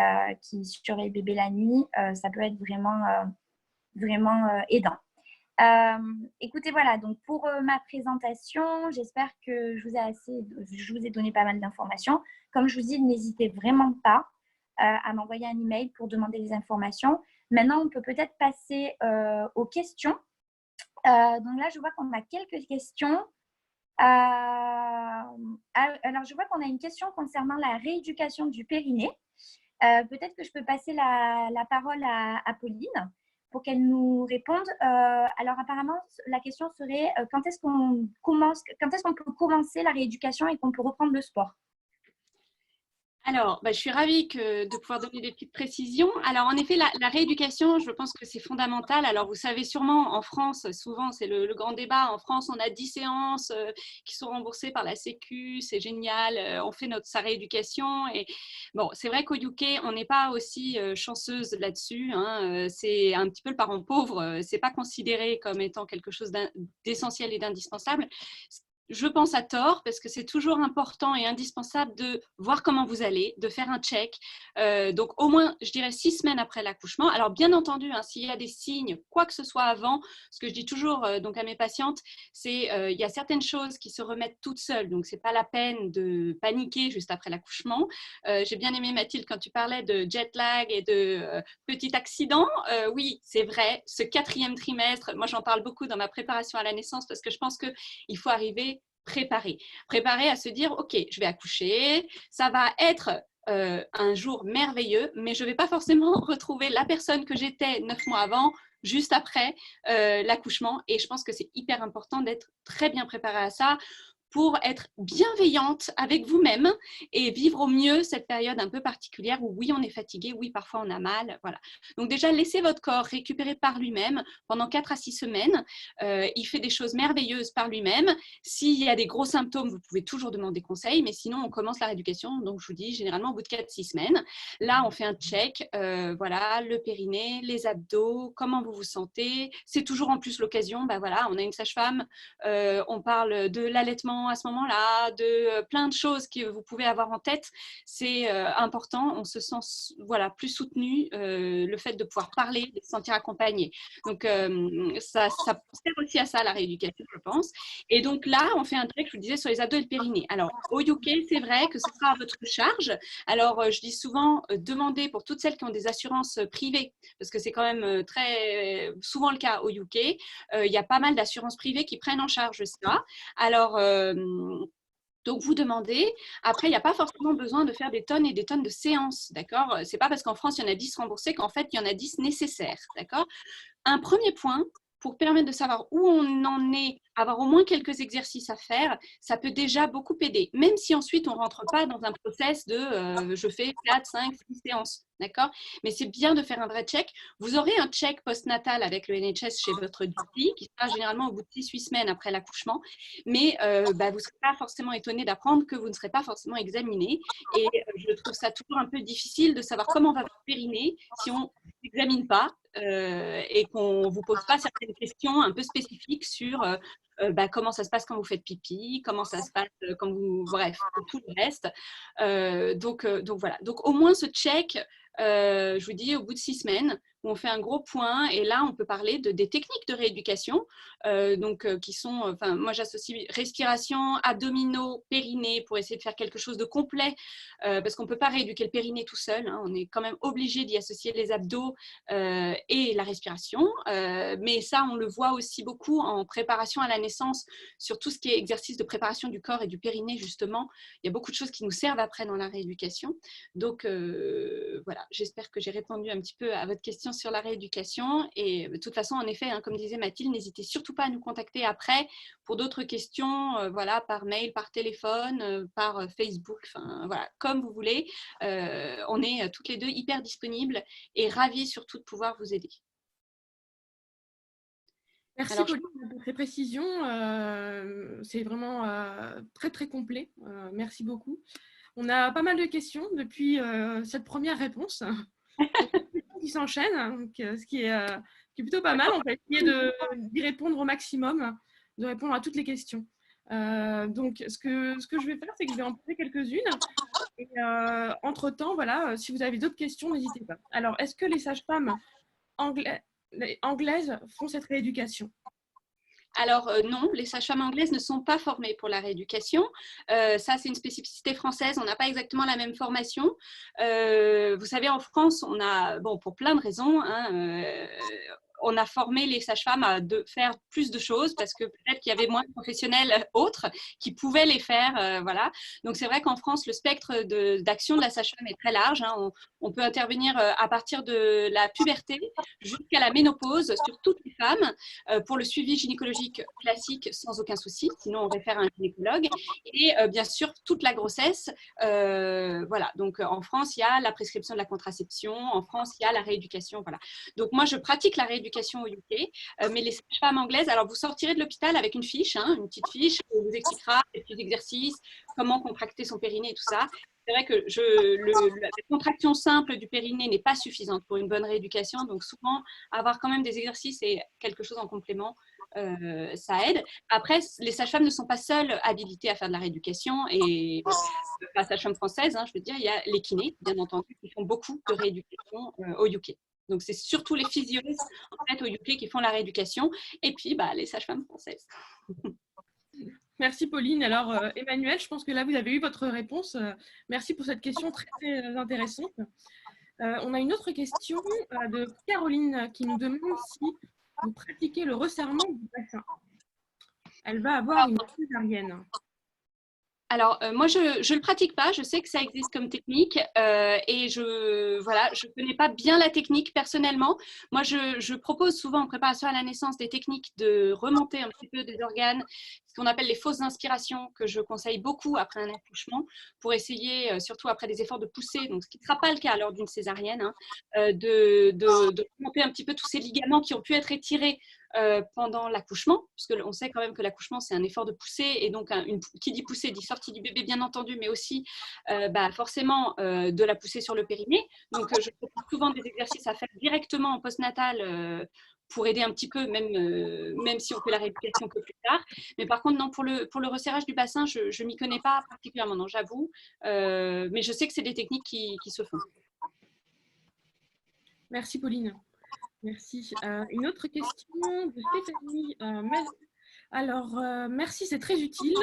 surveille bébé la nuit, ça peut être vraiment aidant. Écoutez, voilà, donc pour ma présentation, j'espère que je vous ai donné pas mal d'informations. Comme je vous dis, n'hésitez vraiment pas à m'envoyer un email pour demander les informations. Maintenant, on peut peut-être passer aux questions. Donc là, je vois qu'on a quelques questions. Alors, je vois qu'on a une question concernant la rééducation du périnée. Peut-être que je peux passer la parole à Pauline pour qu'elle nous réponde. Alors, apparemment, la question serait quand est-ce qu'on peut commencer la rééducation et qu'on peut reprendre le sport?
Alors, je suis ravie de pouvoir donner des petites précisions. Alors, en effet, la rééducation, je pense que c'est fondamental. Alors, vous savez sûrement, en France, souvent, c'est le grand débat. En France, on a 10 séances qui sont remboursées par la Sécu. C'est génial. On fait sa rééducation. Et bon, c'est vrai qu'au UK, on n'est pas aussi chanceuse là-dessus. Hein. C'est un petit peu le parent pauvre. C'est pas considéré comme étant quelque chose d'essentiel et d'indispensable. Je pense à tort parce que c'est toujours important et indispensable de voir comment vous allez, de faire un check. Donc au moins, je dirais 6 semaines après l'accouchement. Alors bien entendu, hein, s'il y a des signes, quoi que ce soit avant, ce que je dis toujours donc à mes patientes, c'est il y a certaines choses qui se remettent toutes seules. Donc c'est pas la peine de paniquer juste après l'accouchement. J'ai bien aimé Mathilde quand tu parlais de jet lag et de petit accident. Oui, c'est vrai. Ce 4e trimestre, moi j'en parle beaucoup dans ma préparation à la naissance parce que je pense qu'il faut arriver préparé à se dire ok, je vais accoucher, ça va être un jour merveilleux, mais je ne vais pas forcément retrouver la personne que j'étais 9 mois avant juste après l'accouchement. Et je pense que c'est hyper important d'être très bien préparé à ça pour être bienveillante avec vous-même et vivre au mieux cette période un peu particulière où oui, on est fatigué, oui, parfois on a mal. Voilà. Donc déjà, laissez votre corps récupérer par lui-même pendant 4 à 6 semaines. Il fait des choses merveilleuses par lui-même. S'il y a des gros symptômes, vous pouvez toujours demander conseil, mais sinon, on commence la rééducation. Donc, je vous dis, généralement, au bout de 4-6 semaines. Là, on fait un check. Voilà, le périnée, les abdos, comment vous vous sentez. C'est toujours en plus l'occasion. Ben voilà, on a une sage-femme. On parle de l'allaitement à ce moment-là, de plein de choses que vous pouvez avoir en tête. C'est important, on se sent voilà, plus soutenu, le fait de pouvoir parler, de se sentir accompagné. Donc, ça sert aussi à ça, la rééducation, je pense. Et donc là, on fait un check, je vous disais, sur les abdos et le périnée. Alors, au UK, c'est vrai que ce sera à votre charge. Alors, je dis souvent, demandez pour toutes celles qui ont des assurances privées, parce que c'est quand même très souvent le cas au UK. Il y a pas mal d'assurances privées qui prennent en charge ça. Alors, donc, vous demandez. Après, il n'y a pas forcément besoin de faire des tonnes et des tonnes de séances, d'accord? C'est pas parce qu'en France, il y en a 10 remboursés qu'en fait, il y en a 10 nécessaires, d'accord? Un premier point, pour permettre de savoir où on en est, avoir au moins quelques exercices à faire, ça peut déjà beaucoup aider. Même si ensuite, on ne rentre pas dans un process de je fais 4, 5, 6 séances, d'accord? Mais c'est bien de faire un vrai check. Vous aurez un check postnatal avec le NHS chez votre DP, qui sera généralement au bout de 6-8 semaines après l'accouchement. Mais vous ne serez pas forcément étonné d'apprendre que vous ne serez pas forcément examiné. Et je trouve ça toujours un peu difficile de savoir comment va votre périnée si on n'examine pas et qu'on ne vous pose pas certaines questions un peu spécifiques sur comment ça se passe quand vous faites pipi, comment ça se passe quand vous... Bref, tout le reste. Donc voilà. Donc au moins ce check, je vous dis, au bout de 6 semaines, où on fait un gros point et là, on peut parler des techniques de rééducation qui sont, moi j'associe respiration, abdominaux, périnée pour essayer de faire quelque chose de complet parce qu'on ne peut pas rééduquer le périnée tout seul, hein, on est quand même obligé d'y associer les abdos et la respiration, mais ça, on le voit aussi beaucoup en préparation à la naissance sur tout ce qui est exercice de préparation du corps et du périnée justement, il y a beaucoup de choses qui nous servent après dans la rééducation. Donc voilà, j'espère que j'ai répondu un petit peu à votre question sur la rééducation. Et de toute façon, en effet, hein, comme disait Mathilde, n'hésitez surtout pas à nous contacter après pour d'autres questions, voilà, par mail, par téléphone, par Facebook, enfin voilà, comme vous voulez. On est toutes les deux hyper disponibles et ravis surtout de pouvoir vous aider.
Merci
Alors,
Pauline pour ces précisions. C'est vraiment très très complet. Merci beaucoup. On a pas mal de questions depuis cette première réponse. Qui s'enchaînent, donc, ce qui est plutôt pas mal. On va essayer d'y répondre au maximum, de répondre à toutes les questions. Donc, ce que je vais faire, c'est que je vais en poser quelques-unes. Et entre-temps, voilà, si vous avez d'autres questions, n'hésitez pas. Alors, est-ce que les sages-femmes anglaises font cette rééducation?
Alors non, les sages-femmes anglaises ne sont pas formées pour la rééducation. Ça, c'est une spécificité française. On n'a pas exactement la même formation. Vous savez, en France, on a, bon, pour plein de raisons, hein, on a formé les sages-femmes à faire plus de choses parce que peut-être qu'il y avait moins de professionnels autres qui pouvaient les faire. Voilà. Donc, c'est vrai qu'en France, le spectre d'action de la sage-femme est très large. Hein. On peut intervenir à partir de la puberté jusqu'à la ménopause sur toutes les femmes pour le suivi gynécologique classique sans aucun souci. Sinon, on réfère à un gynécologue. Et bien sûr, toute la grossesse. Voilà. Donc, en France, il y a la prescription de la contraception. En France, il y a la rééducation. Voilà. Donc, moi, je pratique la rééducation au UK, mais les sages-femmes anglaises, alors vous sortirez de l'hôpital avec une fiche, hein, une petite fiche qui vous expliquera les petits exercices, comment contracter son périnée et tout ça. C'est vrai que la contraction simple du périnée n'est pas suffisante pour une bonne rééducation, donc souvent avoir quand même des exercices et quelque chose en complément, ça aide. Après, les sages-femmes ne sont pas seules habilitées à faire de la rééducation et la sage-femme française, hein, je veux dire, il y a les kinés, bien entendu, qui font beaucoup de rééducation au UK. Donc, c'est surtout les physiologistes en fait, au UK qui font la rééducation et puis les sages-femmes françaises.
Merci Pauline. Alors Emmanuel, je pense que là vous avez eu votre réponse. Merci pour cette question très, très intéressante. On a une autre question de Caroline qui nous demande si vous pratiquez le resserrement du bassin. Elle va avoir une césarienne.
Alors, moi, je ne le pratique pas. Je sais que ça existe comme technique et je connais pas bien la technique personnellement. Moi, je propose souvent en préparation à la naissance des techniques de remonter un petit peu des organes, ce qu'on appelle les fausses inspirations, que je conseille beaucoup après un accouchement pour essayer, surtout après des efforts de poussée, donc ce qui ne sera pas le cas lors d'une césarienne, hein, de remonter un petit peu tous ces ligaments qui ont pu être étirés pendant l'accouchement, puisque on sait quand même que l'accouchement, c'est un effort de poussée, et donc qui dit poussée dit sortie du bébé, bien entendu, mais aussi forcément de la poussée sur le périnée. Donc, je propose souvent des exercices à faire directement en postnatal pour aider un petit peu, même si on fait la rééducation que plus tard. Mais par contre, non, pour le resserrage du bassin, je ne m'y connais pas particulièrement, non, j'avoue. Mais je sais que c'est des techniques qui se font.
Merci, Pauline. Merci. Une autre question de Stéphanie. Merci, c'est très utile,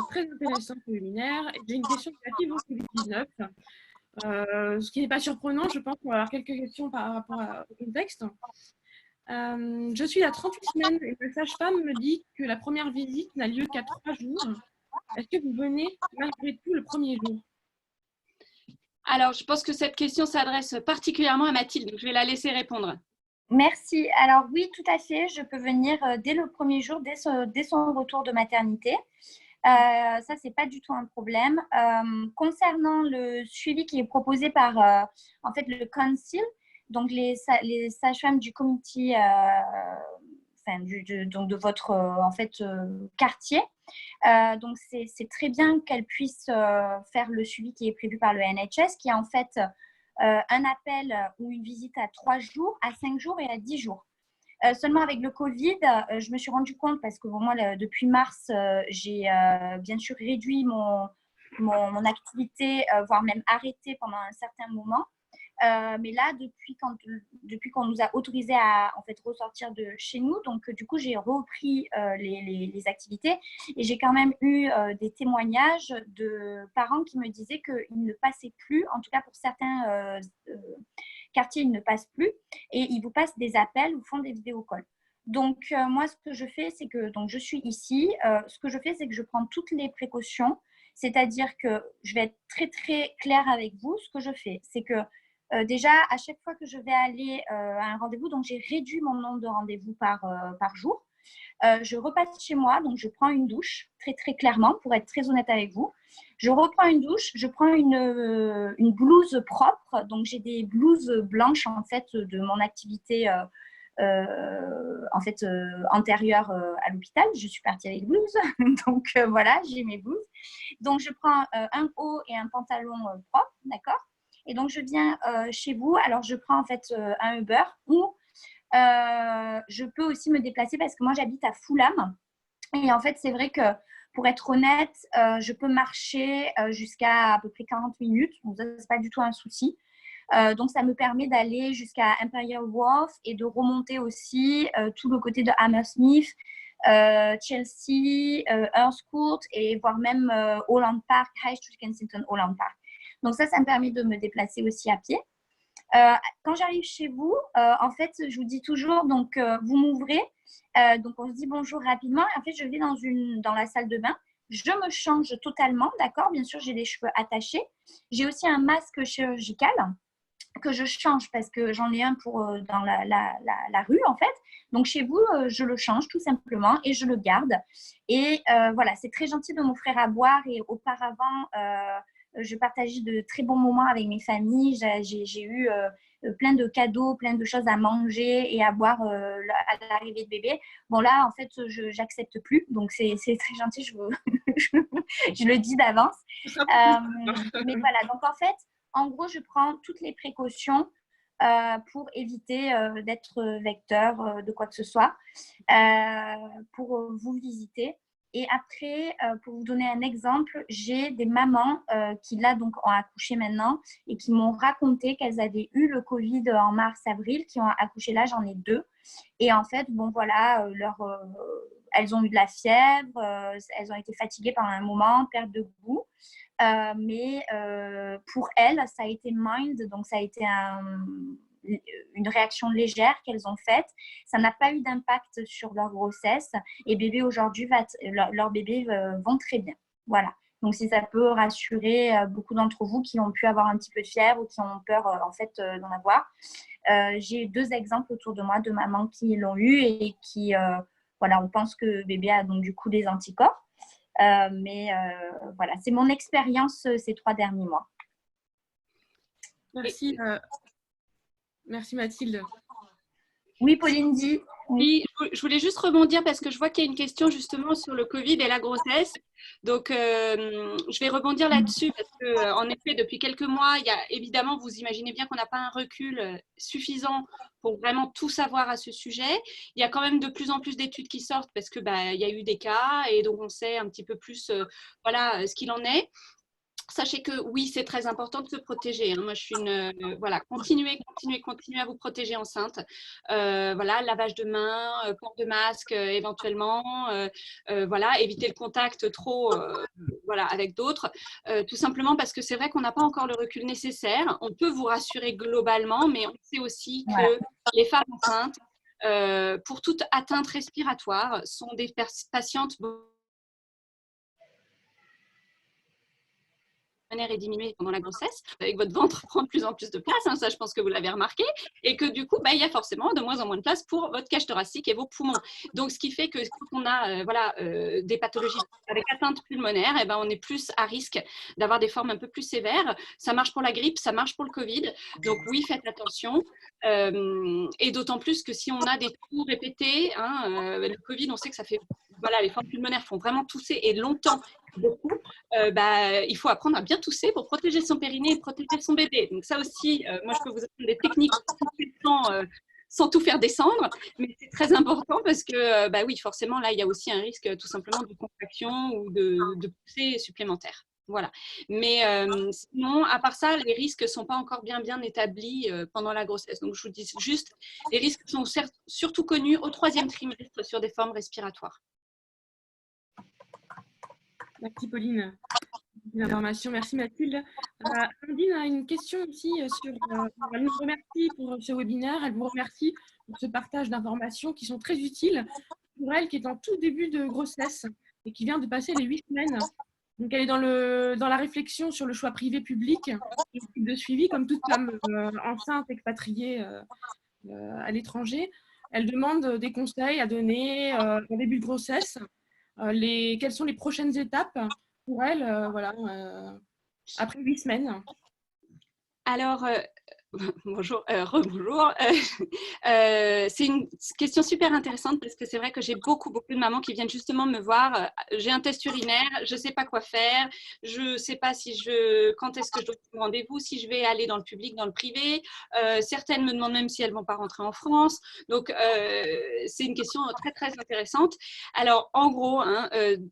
très intéressant pour le webinaire. J'ai une question relative au Covid-19. Ce qui n'est pas surprenant, je pense qu'on va avoir quelques questions par rapport au contexte. Je suis à 38 semaines et ma sage-femme me dit que la première visite n'a lieu qu'à 3 jours. Est-ce que vous venez malgré tout le premier jour?
Alors, je pense que cette question s'adresse particulièrement à Mathilde, donc je vais la laisser répondre.
Merci. Alors oui, tout à fait. Je peux venir dès le premier jour, dès son retour de maternité. Ça, ce n'est pas du tout un problème. Concernant le suivi qui est proposé par en fait, le council, donc les sages-femmes du comité, donc de votre en fait, quartier, donc c'est très bien qu'elles puissent faire le suivi qui est prévu par le NHS, qui est en fait un appel ou une visite à 3 jours, à 5 jours et à 10 jours. Seulement avec le Covid, je me suis rendu compte, parce que moi, depuis mars, j'ai bien sûr réduit mon activité, voire même arrêté pendant un certain moment. Mais là, depuis qu'on nous a autorisé à en fait, ressortir de chez nous, donc du coup, j'ai repris les activités et j'ai quand même eu des témoignages de parents qui me disaient qu'ils ne passaient plus, en tout cas pour certains quartiers, ils ne passent plus et ils vous passent des appels ou font des vidéocalls. Donc, moi, ce que je fais, c'est que donc, je suis ici. Ce que je fais, c'est que je prends toutes les précautions, c'est-à-dire que je vais être très, très claire avec vous. Ce que je fais, c'est que déjà, à chaque fois que je vais aller à un rendez-vous, donc j'ai réduit mon nombre de rendez-vous par jour. Je repasse chez moi, donc je prends une douche, très très clairement, pour être très honnête avec vous. Je reprends une douche, je prends une blouse propre, donc j'ai des blouses blanches en fait de mon activité en fait antérieure à l'hôpital. Je suis partie avec blouse, donc voilà, j'ai mes blouses. Donc je prends un haut et un pantalon propre, d'accord? Et donc, je viens chez vous. Alors, je prends en fait un Uber ou je peux aussi me déplacer parce que moi, j'habite à Fulham. Et en fait, c'est vrai que pour être honnête, je peux marcher jusqu'à peu près 40 minutes. Donc, ça, ce n'est pas du tout un souci. Donc, ça me permet d'aller jusqu'à Imperial Wharf et de remonter aussi tout le côté de Hammersmith, Chelsea, Earls Court et voire même Holland Park, High Street Kensington, Holland Park. Donc ça me permet de me déplacer aussi à pied. Quand j'arrive chez vous, en fait, je vous dis toujours, donc vous m'ouvrez, donc on se dit bonjour rapidement. En fait, je vais dans la salle de bain, je me change totalement, d'accord? Bien sûr, j'ai les cheveux attachés. J'ai aussi un masque chirurgical que je change parce que j'en ai un pour dans la rue, en fait. Donc, chez vous, je le change tout simplement et je le garde. Et voilà, c'est très gentil de m'offrir à boire. Et auparavant, je partageais de très bons moments avec mes familles. J'ai eu plein de cadeaux, plein de choses à manger et à boire à l'arrivée de bébé. Bon, là, en fait, je n'accepte plus. Donc, c'est très gentil, je le dis d'avance. Mais voilà, donc en fait, en gros, je prends toutes les précautions pour éviter d'être vecteur de quoi que ce soit, pour vous visiter. Et après, pour vous donner un exemple, j'ai des mamans qui là donc ont accouché maintenant et qui m'ont raconté qu'elles avaient eu le Covid en mars-avril, qui ont accouché là, j'en ai 2. Et en fait, bon voilà, elles ont eu de la fièvre, elles ont été fatiguées pendant un moment, perte de goût. Mais pour elles, ça a été mild, donc ça a été une réaction légère qu'elles ont faite. Ça n'a pas eu d'impact sur leur grossesse et bébé aujourd'hui, leurs bébés vont très bien. Voilà. Donc, si ça peut rassurer beaucoup d'entre vous qui ont pu avoir un petit peu de fièvre ou qui ont peur en fait d'en avoir. J'ai 2 exemples autour de moi de mamans qui l'ont eu et qui, voilà, on pense que bébé a donc du coup des anticorps. Mais voilà, c'est mon expérience ces 3 derniers mois.
Merci, merci Mathilde.
Oui, Pauline dit.
Oui, je voulais juste rebondir parce que je vois qu'il y a une question justement sur le Covid et la grossesse. Donc, je vais rebondir là-dessus parce que, en effet, depuis quelques mois, il y a évidemment, vous imaginez bien qu'on n'a pas un recul suffisant pour vraiment tout savoir à ce sujet. Il y a quand même de plus en plus d'études qui sortent parce que il y a eu des cas et donc on sait un petit peu plus, voilà, ce qu'il en est. Sachez que oui, c'est très important de se protéger. Moi, je suis une voilà, continuez à vous protéger enceinte. Voilà, lavage de mains, port de masque éventuellement. Voilà, éviter le contact trop, voilà, avec d'autres. Tout simplement parce que c'est vrai qu'on n'a pas encore le recul nécessaire. On peut vous rassurer globalement, mais on sait aussi que les femmes enceintes, pour toute atteinte respiratoire, sont des patientes est diminuée pendant la grossesse, avec votre ventre prend de plus en plus de place, ça je pense que vous l'avez remarqué, et que du coup, il y a forcément de moins en moins de place pour votre cage thoracique et vos poumons. Donc, ce qui fait que quand on a des pathologies avec atteinte pulmonaire, on est plus à risque d'avoir des formes un peu plus sévères. Ça marche pour la grippe, ça marche pour le Covid. Donc, oui, faites attention. Et d'autant plus que si on a des toux répétés, le Covid, on sait que ça fait... Voilà, les formes pulmonaires font vraiment tousser et longtemps, beaucoup. Il faut apprendre à bien tousser pour protéger son périnée et protéger son bébé. Donc ça aussi, moi je peux vous apprendre des techniques sans tout faire descendre, mais c'est très important parce que oui, forcément là il y a aussi un risque tout simplement de contraction ou de poussée supplémentaire. Voilà. Mais sinon, à part ça, les risques ne sont pas encore bien établis pendant la grossesse. Donc je vous dis juste, les risques sont surtout connus au 3e trimestre sur des formes respiratoires.
Merci Pauline. L'information. Merci Mathilde. Amandine a une question aussi elle nous remercie pour ce webinaire. Elle vous remercie pour ce partage d'informations qui sont très utiles pour elle qui est en tout début de grossesse et qui vient de passer les 8 semaines. Donc elle est dans la réflexion sur le choix privé-public de suivi, comme toute femme enceinte expatriée à l'étranger. Elle demande des conseils à donner au début de grossesse. Quelles sont les prochaines étapes pour elle, après 8 semaines?
Alors, bonjour, rebonjour. C'est une question super intéressante parce que c'est vrai que j'ai beaucoup de mamans qui viennent justement me voir. J'ai un test urinaire, je ne sais pas quoi faire, je ne sais pas quand est-ce que je dois prendre rendez-vous, si je vais aller dans le public, dans le privé. Certaines me demandent même si elles ne vont pas rentrer en France. Donc, c'est une question très, très intéressante. Alors, en gros,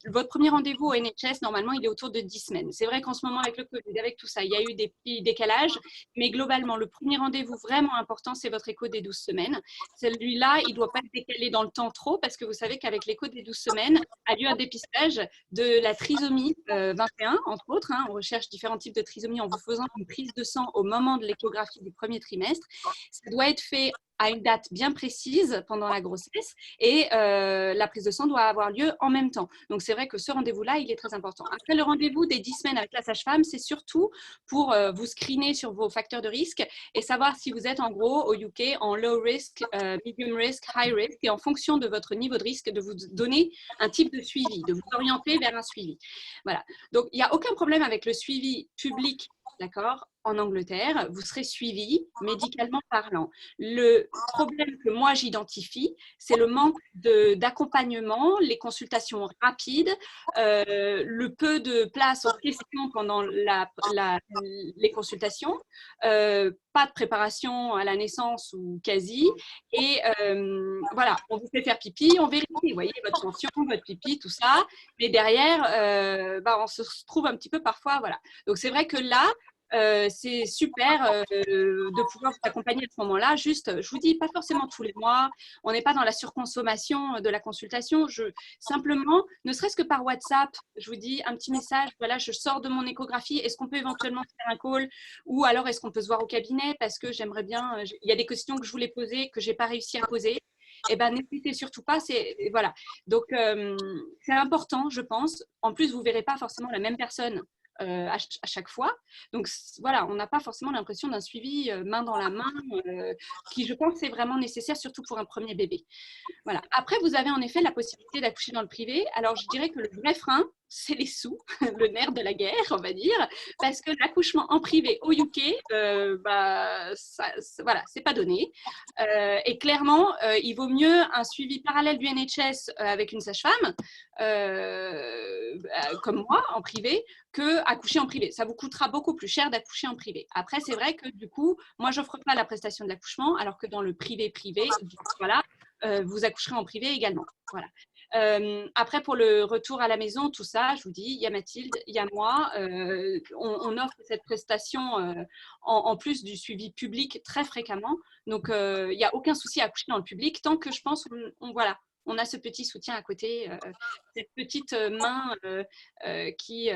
votre premier rendez-vous au NHS, normalement, il est autour de 10 semaines. C'est vrai qu'en ce moment, avec le Covid, avec tout ça, il y a eu des petits décalages, mais globalement, le premier rendez-vous vraiment important, c'est votre écho des 12 semaines. Celui-là, il ne doit pas être décalé dans le temps trop parce que vous savez qu'avec l'écho des 12 semaines, a lieu un dépistage de la trisomie 21, entre autres. On recherche différents types de trisomie en vous faisant une prise de sang au moment de l'échographie du premier trimestre. Ça doit être fait à une date bien précise pendant la grossesse et la prise de sang doit avoir lieu en même temps. Donc, c'est vrai que ce rendez-vous-là, il est très important. Après, le rendez-vous des 10 semaines avec la sage-femme, c'est surtout pour vous screener sur vos facteurs de risque et savoir si vous êtes en gros au UK en low risk, medium risk, high risk et en fonction de votre niveau de risque, de vous donner un type de suivi, de vous orienter vers un suivi. Voilà. Donc, il n'y a aucun problème avec le suivi public, d'accord, en Angleterre, vous serez suivi médicalement parlant. Le problème que moi j'identifie, c'est le manque d'accompagnement, les consultations rapides, le peu de place aux questions pendant les consultations, pas de préparation à la naissance ou quasi, et voilà, on vous fait faire pipi, on vérifie, vous voyez, votre tension, votre pipi, tout ça, mais derrière, on se trouve un petit peu parfois, voilà. Donc c'est vrai que là, c'est super de pouvoir vous accompagner à ce moment-là. Juste, je vous dis, pas forcément tous les mois. On n'est pas dans la surconsommation de la consultation. Simplement, ne serait-ce que par WhatsApp, je vous dis un petit message. Voilà, je sors de mon échographie. Est-ce qu'on peut éventuellement faire un call? Ou alors, est-ce qu'on peut se voir au cabinet? Parce que j'aimerais bien. Il y a des questions que je voulais poser que j'ai pas réussi à poser. eh ben, n'hésitez surtout pas. Voilà. Donc, c'est important, je pense. En plus, vous ne verrez pas forcément la même personne à chaque fois. Donc, voilà, on n'a pas forcément l'impression d'un suivi main dans la main, qui, je pense, est vraiment nécessaire, surtout pour un premier bébé. Voilà. Après, vous avez en effet la possibilité d'accoucher dans le privé. Alors, je dirais que le vrai frein, c'est les sous, le nerf de la guerre, on va dire, parce que l'accouchement en privé au UK, voilà, c'est pas donné. Et clairement, il vaut mieux un suivi parallèle du NHS avec une sage-femme, comme moi, en privé, que accoucher en privé. Ça vous coûtera beaucoup plus cher d'accoucher en privé. Après, c'est vrai que du coup, moi, j'offre pas la prestation de l'accouchement, alors que dans le privé, voilà, vous accoucherez en privé également. Voilà. Après, pour le retour à la maison, tout ça, je vous dis, il y a Mathilde, il y a moi. On offre cette prestation en plus du suivi public très fréquemment. Donc, il n'y a aucun souci à accoucher dans le public tant que je pense voilà, on a ce petit soutien à côté, cette petite main qui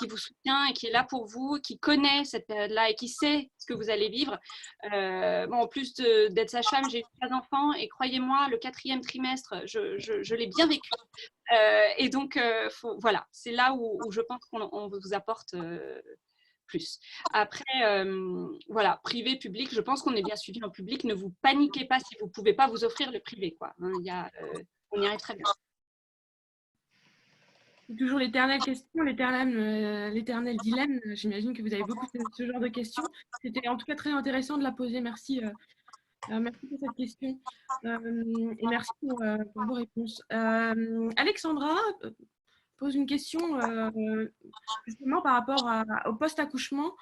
vous soutient et qui est là pour vous, qui connaît cette période-là et qui sait ce que vous allez vivre. Bon, en plus d'être sage-femme, j'ai eu 3 enfants et croyez-moi, le 4e trimestre, je l'ai bien vécu. Et donc, voilà, c'est là où je pense qu'on vous apporte plus. Après, voilà, privé, public, je pense qu'on est bien suivi en public. Ne vous paniquez pas si vous ne pouvez pas vous offrir le privé, quoi. Hein, on y arrive très bien.
C'est toujours l'éternelle question, l'éternel dilemme. J'imagine que vous avez beaucoup ce genre de questions. C'était en tout cas très intéressant de la poser. Merci, merci pour cette question et merci pour vos réponses. Alexandra pose une question justement par rapport au post-accouchement.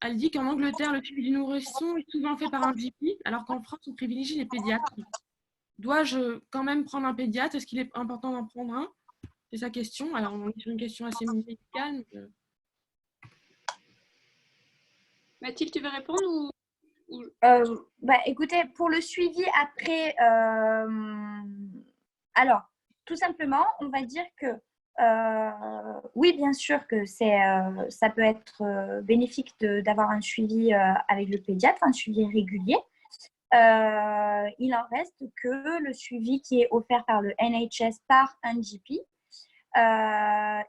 Elle dit qu'en Angleterre, le suivi du nourrisson est souvent fait par un GP, alors qu'en France, on privilégie les pédiatres. Dois-je quand même prendre un pédiatre? Est-ce qu'il est important d'en prendre un? C'est sa question. Alors, on est sur une question assez médicale.
Mathilde, tu veux répondre ou...
Écoutez, pour le suivi après, alors, tout simplement, on va dire que oui, bien sûr que ça peut être bénéfique d'avoir un suivi avec le pédiatre, un suivi régulier. Il en reste que le suivi qui est offert par le NHS par un GP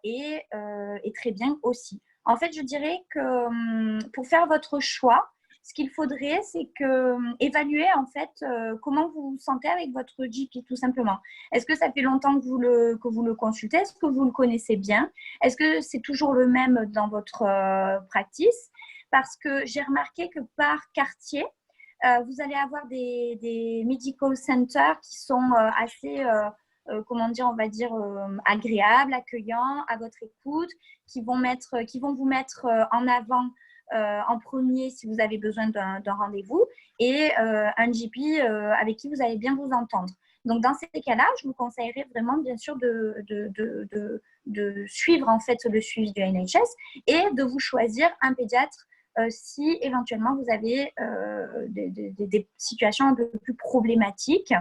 est très bien aussi. En fait, je dirais que pour faire votre choix, ce qu'il faudrait, c'est évaluer en fait comment vous vous sentez avec votre GP, tout simplement. Est-ce que ça fait longtemps que vous le consultez? Est-ce que vous le connaissez bien? Est-ce que c'est toujours le même dans votre practice? Parce que j'ai remarqué que par quartier, vous allez avoir des medical centers qui sont assez, comment dire, on va dire, agréables, accueillants, à votre écoute, qui vont vous mettre en avant en premier si vous avez besoin d'un rendez-vous et un GP avec qui vous allez bien vous entendre. Donc, dans ces cas-là, je vous conseillerais vraiment, bien sûr, de suivre en fait le suivi du NHS et de vous choisir un pédiatre si éventuellement vous avez des situations un peu plus problématiques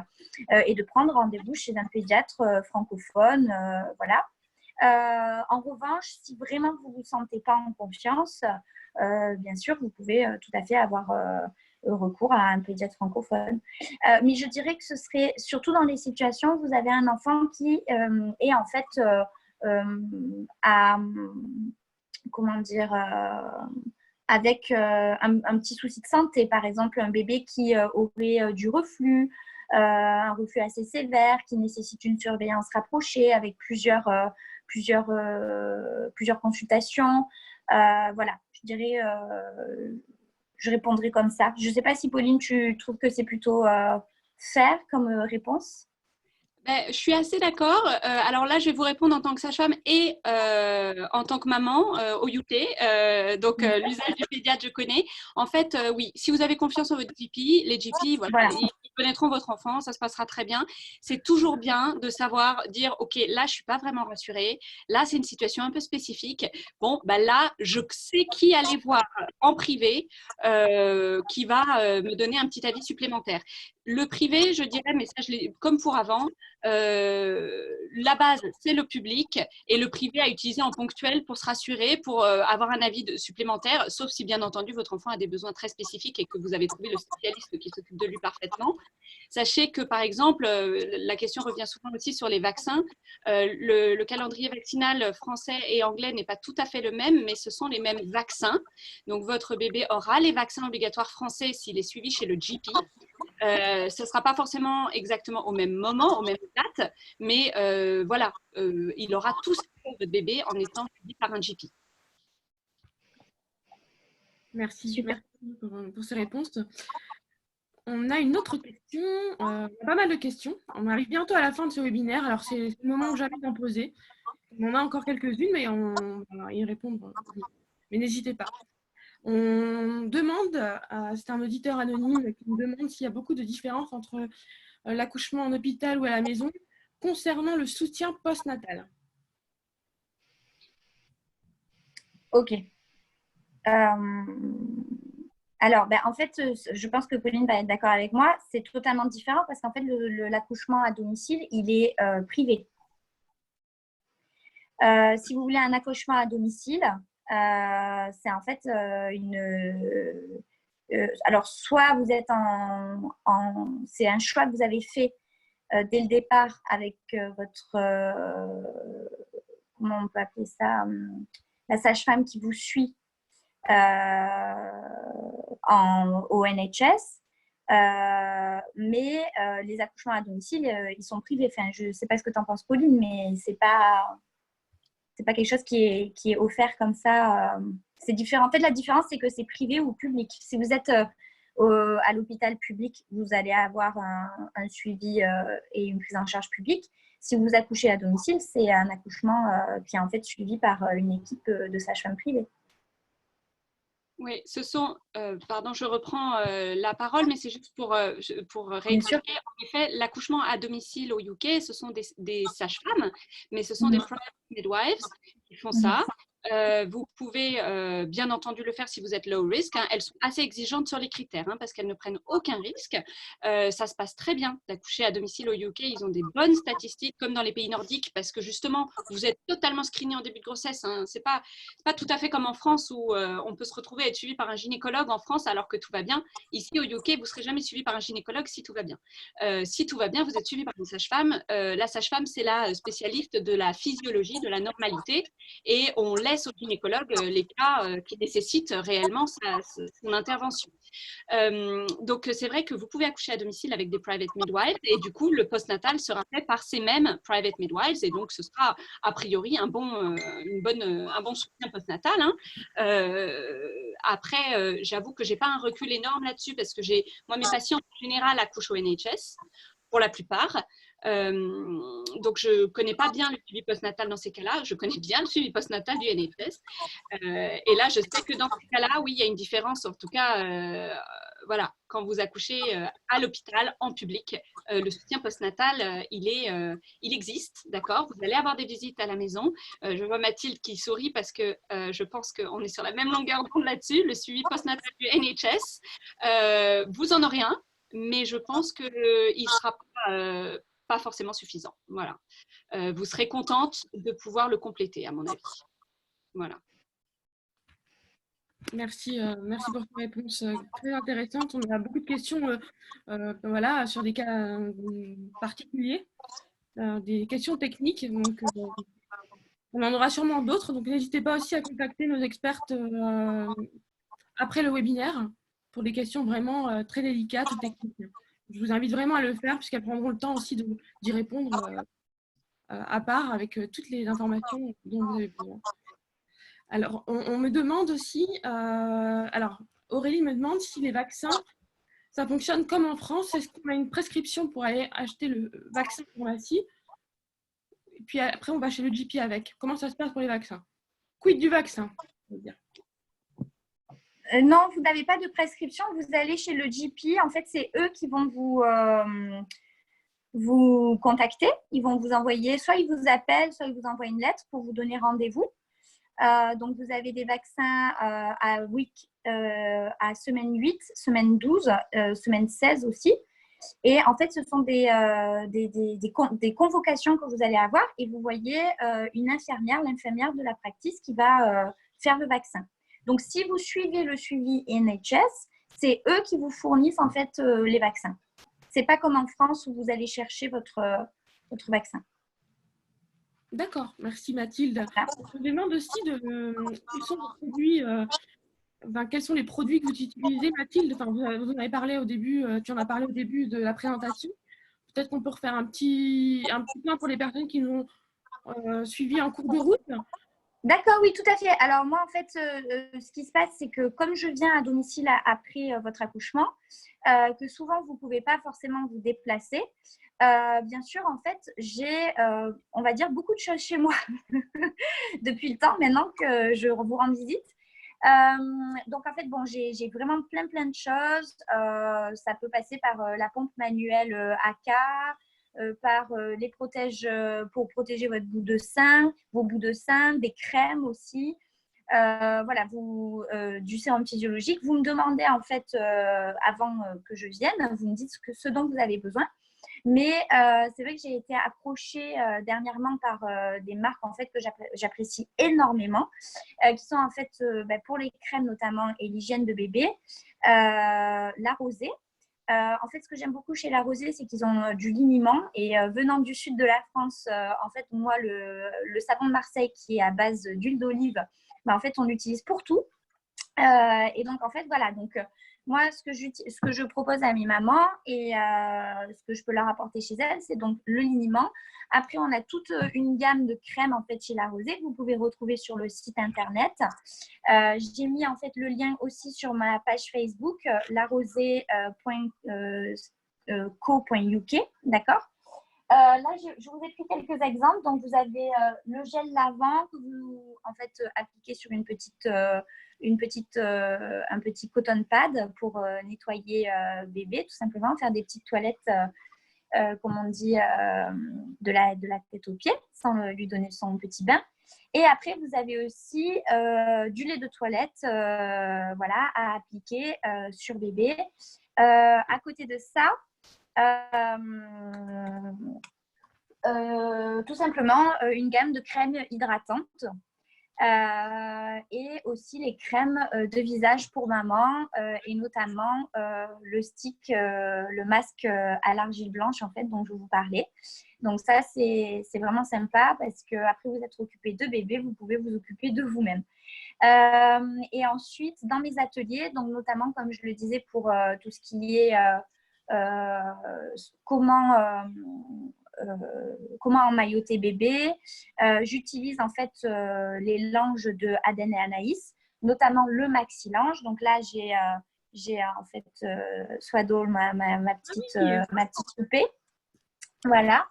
et de prendre rendez-vous chez un pédiatre francophone. Voilà. En revanche, si vraiment vous ne vous sentez pas en confiance, bien sûr, vous pouvez tout à fait avoir recours à un pédiatre francophone. Mais je dirais que ce serait surtout dans les situations où vous avez un enfant qui est en fait comment dire, avec un petit souci de santé, par exemple un bébé qui aurait du reflux, un reflux assez sévère, qui nécessite une surveillance rapprochée avec plusieurs consultations. Voilà, je dirais, je répondrai comme ça. Je ne sais pas si Pauline, tu trouves que c'est plutôt faire comme réponse?
Je suis assez d'accord. Alors là, je vais vous répondre en tant que sage-femme et en tant que maman au UK. Donc, l'usage du pédiatre, je connais. En fait, oui, si vous avez confiance en votre GP, les GP, voilà. Ils connaîtront votre enfant, ça se passera très bien. C'est toujours bien de savoir dire, OK, là, je ne suis pas vraiment rassurée. Là, c'est une situation un peu spécifique. Bon, là, je sais qui aller voir en privé qui va me donner un petit avis supplémentaire. Le privé, je dirais, mais ça, comme pour avant, la base, c'est le public et le privé à utiliser en ponctuel pour se rassurer, pour avoir un avis supplémentaire, sauf si, bien entendu, votre enfant a des besoins très spécifiques et que vous avez trouvé le spécialiste qui s'occupe de lui parfaitement. Sachez que, par exemple, la question revient souvent aussi sur les vaccins. Le calendrier vaccinal français et anglais n'est pas tout à fait le même, mais ce sont les mêmes vaccins. Donc, votre bébé aura les vaccins obligatoires français s'il est suivi chez le GP. Ce ne sera pas forcément exactement au même moment, aux mêmes dates, mais voilà, il aura tout ce qu'il faut, votre bébé, en étant suivi par un GP.
Merci, merci pour ces réponses. On a une autre question, pas mal de questions. On arrive bientôt à la fin de ce webinaire, alors c'est le moment où jamais d'en poser. On en a encore quelques-unes, mais on va y répondre. Mais n'hésitez pas. On demande, c'est un auditeur anonyme qui nous demande s'il y a beaucoup de différences entre l'accouchement en hôpital ou à la maison concernant le soutien postnatal.
Ok. Alors, en fait, je pense que Pauline va être d'accord avec moi. C'est totalement différent parce qu'en fait, l'accouchement à domicile, il est privé. Si vous voulez un accouchement à domicile, c'est en fait alors, soit vous êtes c'est un choix que vous avez fait dès le départ avec votre… comment on peut appeler ça, la sage-femme qui vous suit au NHS. Mais les accouchements à domicile, ils sont privés. Enfin, je ne sais pas ce que tu en penses, Pauline, mais c'est pas quelque chose qui est offert comme ça. C'est différent. En fait, la différence, c'est que c'est privé ou public. Si vous êtes à l'hôpital public, vous allez avoir un suivi et une prise en charge publique. Si vous accouchez à domicile, c'est un accouchement qui est en fait suivi par une équipe de sages-femmes privées.
Oui, ce sont, pardon, je reprends la parole, mais c'est juste pour réexpliquer. En effet, l'accouchement à domicile au UK, ce sont des sages-femmes, mais ce sont des private midwives qui font ça. Vous pouvez bien entendu le faire si vous êtes low risk. Hein. Elles sont assez exigeantes sur les critères parce qu'elles ne prennent aucun risque. Ça se passe très bien d'accoucher à domicile au UK. Ils ont des bonnes statistiques comme dans les pays nordiques parce que justement, vous êtes totalement screené en début de grossesse. Hein. C'est pas tout à fait comme en France où on peut se retrouver à être suivi par un gynécologue en France alors que tout va bien. Ici au UK, vous ne serez jamais suivi par un gynécologue si tout va bien. Si tout va bien, vous êtes suivi par une sage-femme. La sage-femme, c'est la spécialiste de la physiologie, de la normalité et on laisse au gynécologue les cas qui nécessitent réellement son intervention. Donc, c'est vrai que vous pouvez accoucher à domicile avec des private midwives et du coup, le postnatal sera fait par ces mêmes private midwives et donc ce sera a priori un bon soutien postnatal. Après, j'avoue que je n'ai pas un recul énorme là-dessus parce que moi, mes patients en général accouchent au NHS pour la plupart. Donc, je ne connais pas bien le suivi postnatal dans ces cas-là. Je connais bien le suivi postnatal du NHS. Et là, je sais que dans ces cas-là, oui, il y a une différence. En tout cas, voilà, quand vous accouchez à l'hôpital, en public, le soutien postnatal, il existe, d'accord. Vous allez avoir des visites à la maison. Je vois Mathilde qui sourit parce que je pense qu'on est sur la même longueur d'onde là-dessus. Le suivi postnatal du NHS, vous en aurez un, mais je pense qu'il ne sera pas forcément suffisant. Voilà. Vous serez contente de pouvoir le compléter, à mon avis. Voilà.
Merci, merci pour ta réponse très intéressante. On a beaucoup de questions voilà, sur des cas particuliers, des questions techniques. Donc, on en aura sûrement d'autres. Donc, n'hésitez pas aussi à contacter nos expertes après le webinaire pour des questions vraiment très délicates ou techniques. Je vous invite vraiment à le faire puisqu'elles prendront le temps aussi d'y répondre à part avec toutes les informations dont vous avez besoin. Alors, on me demande aussi, alors Aurélie me demande si les vaccins, ça fonctionne comme en France. Est-ce qu'on a une prescription pour aller acheter le vaccin en pharmacie? Et puis après, on va chez le GP avec. Comment ça se passe pour les vaccins? Quid du vaccin?
Non, vous n'avez pas de prescription. Vous allez chez le GP. En fait, c'est eux qui vont vous contacter. Ils vont vous envoyer, soit ils vous appellent, soit ils vous envoient une lettre pour vous donner rendez-vous. Donc, vous avez des vaccins à semaine 8, semaine 12, semaine 16 aussi. Et en fait, ce sont des convocations que vous allez avoir et vous voyez une infirmière, l'infirmière de la practice qui va faire le vaccin. Donc, si vous suivez le suivi NHS, c'est eux qui vous fournissent en fait les vaccins. C'est pas comme en France où vous allez chercher votre vaccin.
D'accord, merci Mathilde.
Voilà.
Je me demande aussi quels sont vos produits, quels sont les produits que vous utilisez, Mathilde. Enfin, vous en avez parlé au début, tu en as parlé au début de la présentation. Peut-être qu'on peut refaire un petit point pour les personnes qui nous ont suivis en cours de route.
D'accord, oui, tout à fait. Alors moi, en fait, ce qui se passe, c'est que comme je viens à domicile après votre accouchement, que souvent, vous ne pouvez pas forcément vous déplacer. Bien sûr, en fait, j'ai, on va dire, beaucoup de choses chez moi depuis le temps maintenant que je vous rends visite. Donc, en fait, bon, j'ai vraiment plein de choses. Ça peut passer par la pompe manuelle AK, par les protèges pour protéger vos bouts de sein, des crèmes aussi. Voilà, du sérum physiologique. Vous me demandez en fait avant que je vienne, vous me dites ce dont vous avez besoin. Mais c'est vrai que j'ai été approchée dernièrement par des marques en fait que j'apprécie énormément, qui sont en fait pour les crèmes notamment et l'hygiène de bébé, La Rosée. En fait, ce que j'aime beaucoup chez La Rosée, c'est qu'ils ont du liniment. Et venant du sud de la France, en fait, moi, le savon de Marseille qui est à base d'huile d'olive, en fait, on l'utilise pour tout. Et donc, en fait, voilà. Donc, moi, ce que je propose à mes mamans et ce que je peux leur apporter chez elles, c'est donc le liniment. Après, on a toute une gamme de crèmes en fait chez La Rosée que vous pouvez retrouver sur le site internet. J'ai mis en fait le lien aussi sur ma page Facebook, larosée.co.uk, d'accord. Là, je vous ai pris quelques exemples. Donc, vous avez le gel lavant que vous en fait appliquez sur un petit coton pad pour nettoyer bébé, tout simplement, faire des petites toilettes, comme on dit, de la tête aux pieds, sans lui donner son petit bain. Et après, vous avez aussi du lait de toilette voilà, à appliquer sur bébé. À côté de ça, tout simplement une gamme de crèmes hydratantes et aussi les crèmes de visage pour maman et notamment le stick, le masque à l'argile blanche en fait dont je vous parlais. Donc ça c'est vraiment sympa parce que après vous êtes occupé de bébé, vous pouvez vous occuper de vous-même. Et ensuite dans mes ateliers, donc notamment comme je le disais pour tout ce qui est comment emmailloter bébé. J'utilise en fait les langes de Aden et Anaïs, notamment le maxi lange. Donc là, j'ai en fait Swaddle, ma petite poupée. Voilà.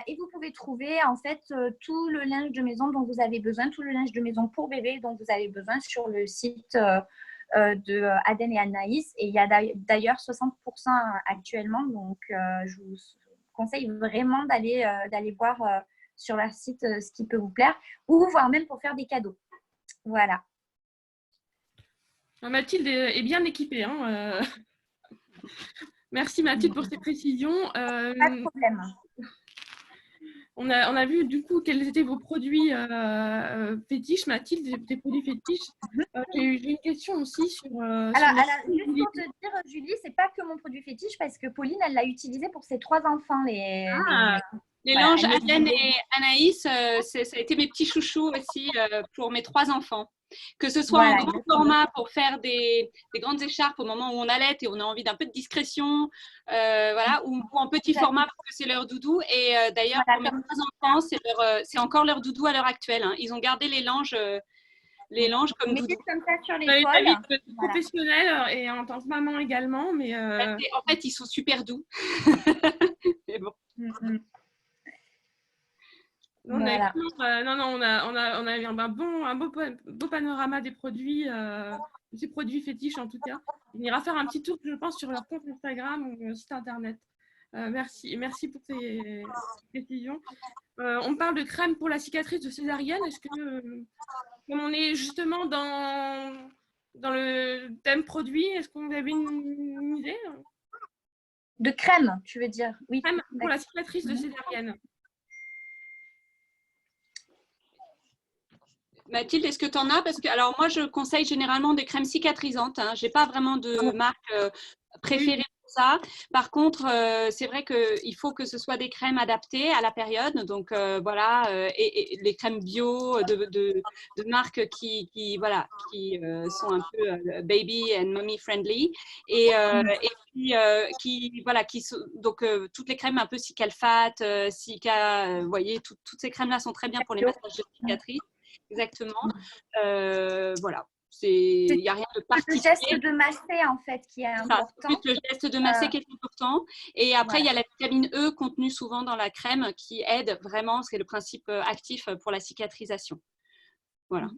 Et vous pouvez trouver en fait tout le linge de maison dont vous avez besoin, tout le linge de maison pour bébé dont vous avez besoin sur le site de Aden et Anaïs. Et il y a d'ailleurs 60% actuellement. Donc, je vous conseille vraiment d'aller voir sur leur site ce qui peut vous plaire ou voire même pour faire des cadeaux. Voilà.
Mathilde est bien équipée. Hein, Merci Mathilde pour ces précisions.
Pas de problème.
On a vu du coup quels étaient vos produits fétiches, Mathilde, des produits fétiches. J'ai une question aussi sur…
Alors, juste pour te dire, Julie, c'est pas que mon produit fétiche parce que Pauline, elle l'a utilisé pour ses 3 enfants. Les
langes Aden et Anaïs, ça a été mes petits chouchous aussi pour mes 3 enfants. Que ce soit en grand format pour faire des grandes écharpes au moment où on allaite et on a envie d'un peu de discrétion, voilà, ou en petit format parce que c'est leur doudou. Et d'ailleurs, pour mes 3 enfants, c'est encore leur doudou à l'heure actuelle. Hein. Ils ont gardé les langes comme doudou.
Comme ça sur l'épaule.
Professionnelle et en tant que maman également. Mais
en fait, ils sont super doux. Mais bon.
Voilà. On a eu un beau panorama des produits, ces produits fétiches en tout cas. On ira faire un petit tour, je pense, sur leur compte Instagram ou site internet. Merci pour ces précisions. On parle de crème pour la cicatrice de césarienne. Est-ce que, comme on est justement dans le thème produit, est-ce qu'on avait une idée?
De crème, tu veux dire? Oui.
Crème pour la cicatrice de césarienne.
Mathilde, est-ce que tu en as? Parce que, alors moi, je conseille généralement des crèmes cicatrisantes. Hein. Je n'ai pas vraiment de marque préférée ça. Par contre, c'est vrai qu'il faut que ce soit des crèmes adaptées à la période. Donc, voilà, et les crèmes bio de marques voilà, qui sont un peu baby and mommy friendly. Et puis, voilà, donc, toutes les crèmes un peu Cicalfate, vous voyez, toutes ces crèmes-là sont très bien pour les massages de cicatrices. Exactement. Voilà. Il n'y a rien de particulier.
C'est le geste de masser, en fait, qui est important.
C'est le geste de masser qui est important. Et après, il y a la vitamine E contenue souvent dans la crème qui aide vraiment, c'est le principe actif pour la cicatrisation. Voilà.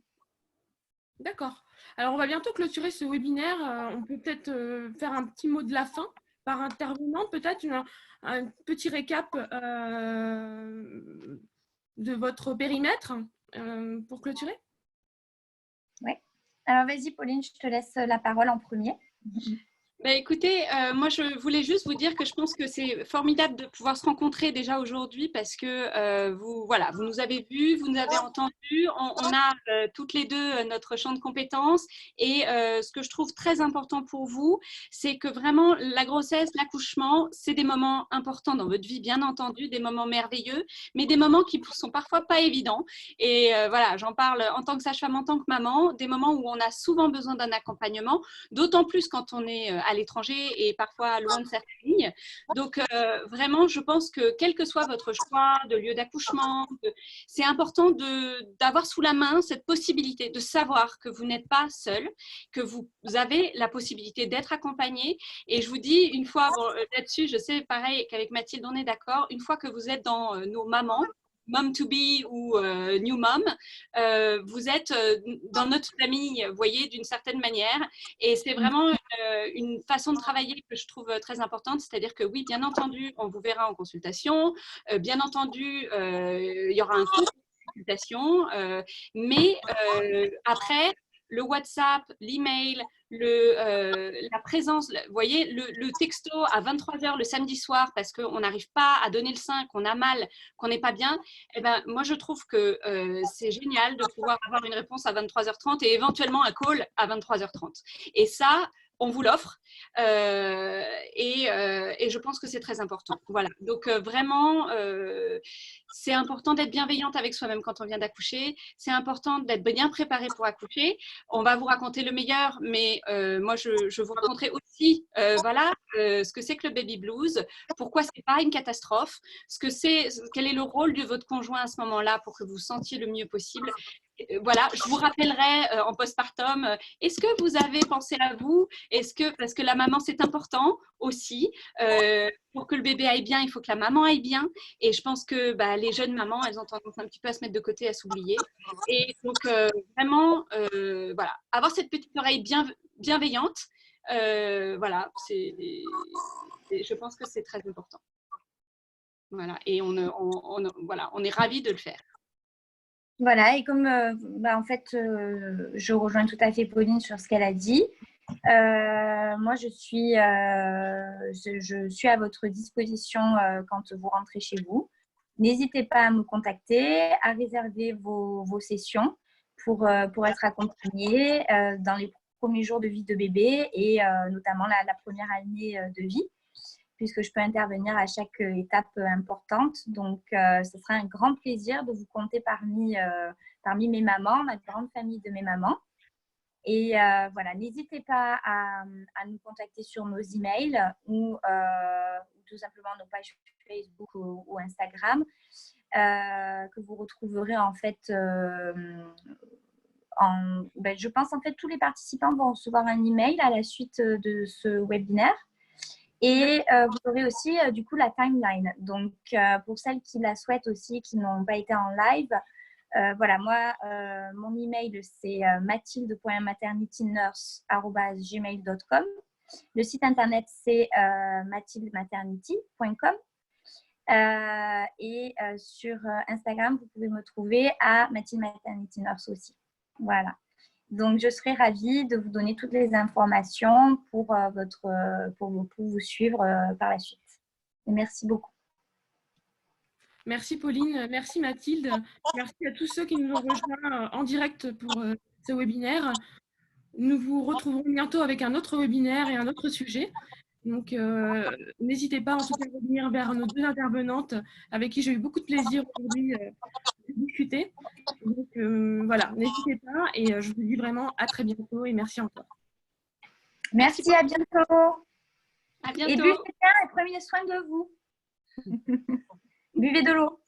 D'accord. Alors, on va bientôt clôturer ce webinaire. On peut peut-être faire un petit mot de la fin par intervenant, peut-être un petit récap de votre périmètre pour clôturer.
Oui. Alors, vas-y, Pauline, je te laisse la parole en premier.
Bah, écoutez, moi je voulais juste vous dire que je pense que c'est formidable de pouvoir se rencontrer déjà aujourd'hui parce que vous nous avez vus, vous nous avez entendus, on a toutes les deux notre champ de compétences et ce que je trouve très important pour vous, c'est que vraiment la grossesse, l'accouchement, c'est des moments importants dans votre vie, bien entendu, des moments merveilleux, mais des moments qui sont parfois pas évidents. Et voilà, j'en parle en tant que sage-femme, en tant que maman, des moments où on a souvent besoin d'un accompagnement, d'autant plus quand on est à l'étranger et parfois loin de sa famille. Donc, vraiment, je pense que quel que soit votre choix de lieu d'accouchement, c'est important d'avoir sous la main cette possibilité de savoir que vous n'êtes pas seul, que vous avez la possibilité d'être accompagné. Et je vous dis, une fois, bon, là-dessus, je sais pareil qu'avec Mathilde, on est d'accord, une fois que vous êtes dans nos mamans, mom to be ou new mom, vous êtes dans notre famille, vous voyez, d'une certaine manière. Et c'est vraiment une façon de travailler que je trouve très importante. C'est-à-dire que oui, bien entendu, on vous verra en consultation. Bien entendu, il y aura un cours de consultation. Mais après, le WhatsApp, l'email, la présence, vous voyez, le texto à 23h le samedi soir parce qu'on n'arrive pas à donner le sein, qu'on a mal, qu'on n'est pas bien, eh ben, moi je trouve que c'est génial de pouvoir avoir une réponse à 23h30 et éventuellement un call à 23h30. Et ça, on vous l'offre et je pense que c'est très important. Voilà. Donc vraiment, c'est important d'être bienveillante avec soi-même quand on vient d'accoucher. C'est important d'être bien préparé pour accoucher. On va vous raconter le meilleur, mais moi je vous raconterai aussi ce que c'est que le baby blues, pourquoi c'est pas une catastrophe, quel est le rôle de votre conjoint à ce moment-là pour que vous vous sentiez le mieux possible. Voilà, je vous rappellerai en postpartum, est-ce que vous avez pensé à vous? Parce que la maman, c'est important aussi. Pour que le bébé aille bien, il faut que la maman aille bien. Et je pense que les jeunes mamans, elles ont tendance un petit peu à se mettre de côté, à s'oublier. Et donc, vraiment, voilà, avoir cette petite oreille bienveillante, voilà, je pense que c'est très important. Voilà, et voilà, on est ravis de le faire.
Voilà, et comme en fait, je rejoins tout à fait Pauline sur ce qu'elle a dit. Moi, je suis à votre disposition quand vous rentrez chez vous. N'hésitez pas à me contacter, à réserver vos sessions pour être accompagnée dans les premiers jours de vie de bébé et notamment la première année de vie, puisque je peux intervenir à chaque étape importante. Donc, ce sera un grand plaisir de vous compter parmi mes mamans, ma grande famille de mes mamans. Et voilà, n'hésitez pas à nous contacter sur nos emails ou tout simplement nos pages Facebook ou Instagram, que vous retrouverez en fait je pense en fait tous les participants vont recevoir un email à la suite de ce webinaire. Et vous aurez aussi du coup la timeline. Donc, pour celles qui la souhaitent aussi, qui n'ont pas été en live, voilà, moi, mon email, c'est mathilde.maternitynurse@gmail.com. Le site internet, c'est mathildematernity.com. Et sur Instagram, vous pouvez me trouver à Mathilde Maternity Nurse aussi. Voilà. Donc, je serai ravie de vous donner toutes les informations pour vous suivre par la suite. Et merci beaucoup.
Merci Pauline, merci Mathilde, merci à tous ceux qui nous ont rejoints en direct pour ce webinaire. Nous vous retrouverons bientôt avec un autre webinaire et un autre sujet. Donc, n'hésitez pas en tout cas à revenir vers nos 2 intervenantes avec qui j'ai eu beaucoup de plaisir aujourd'hui de discuter. Donc, voilà, n'hésitez pas et je vous dis vraiment à très bientôt et merci encore.
Merci, à bientôt.
À
Et
bientôt.
buvez bien et prenez soin de vous. Buvez de l'eau.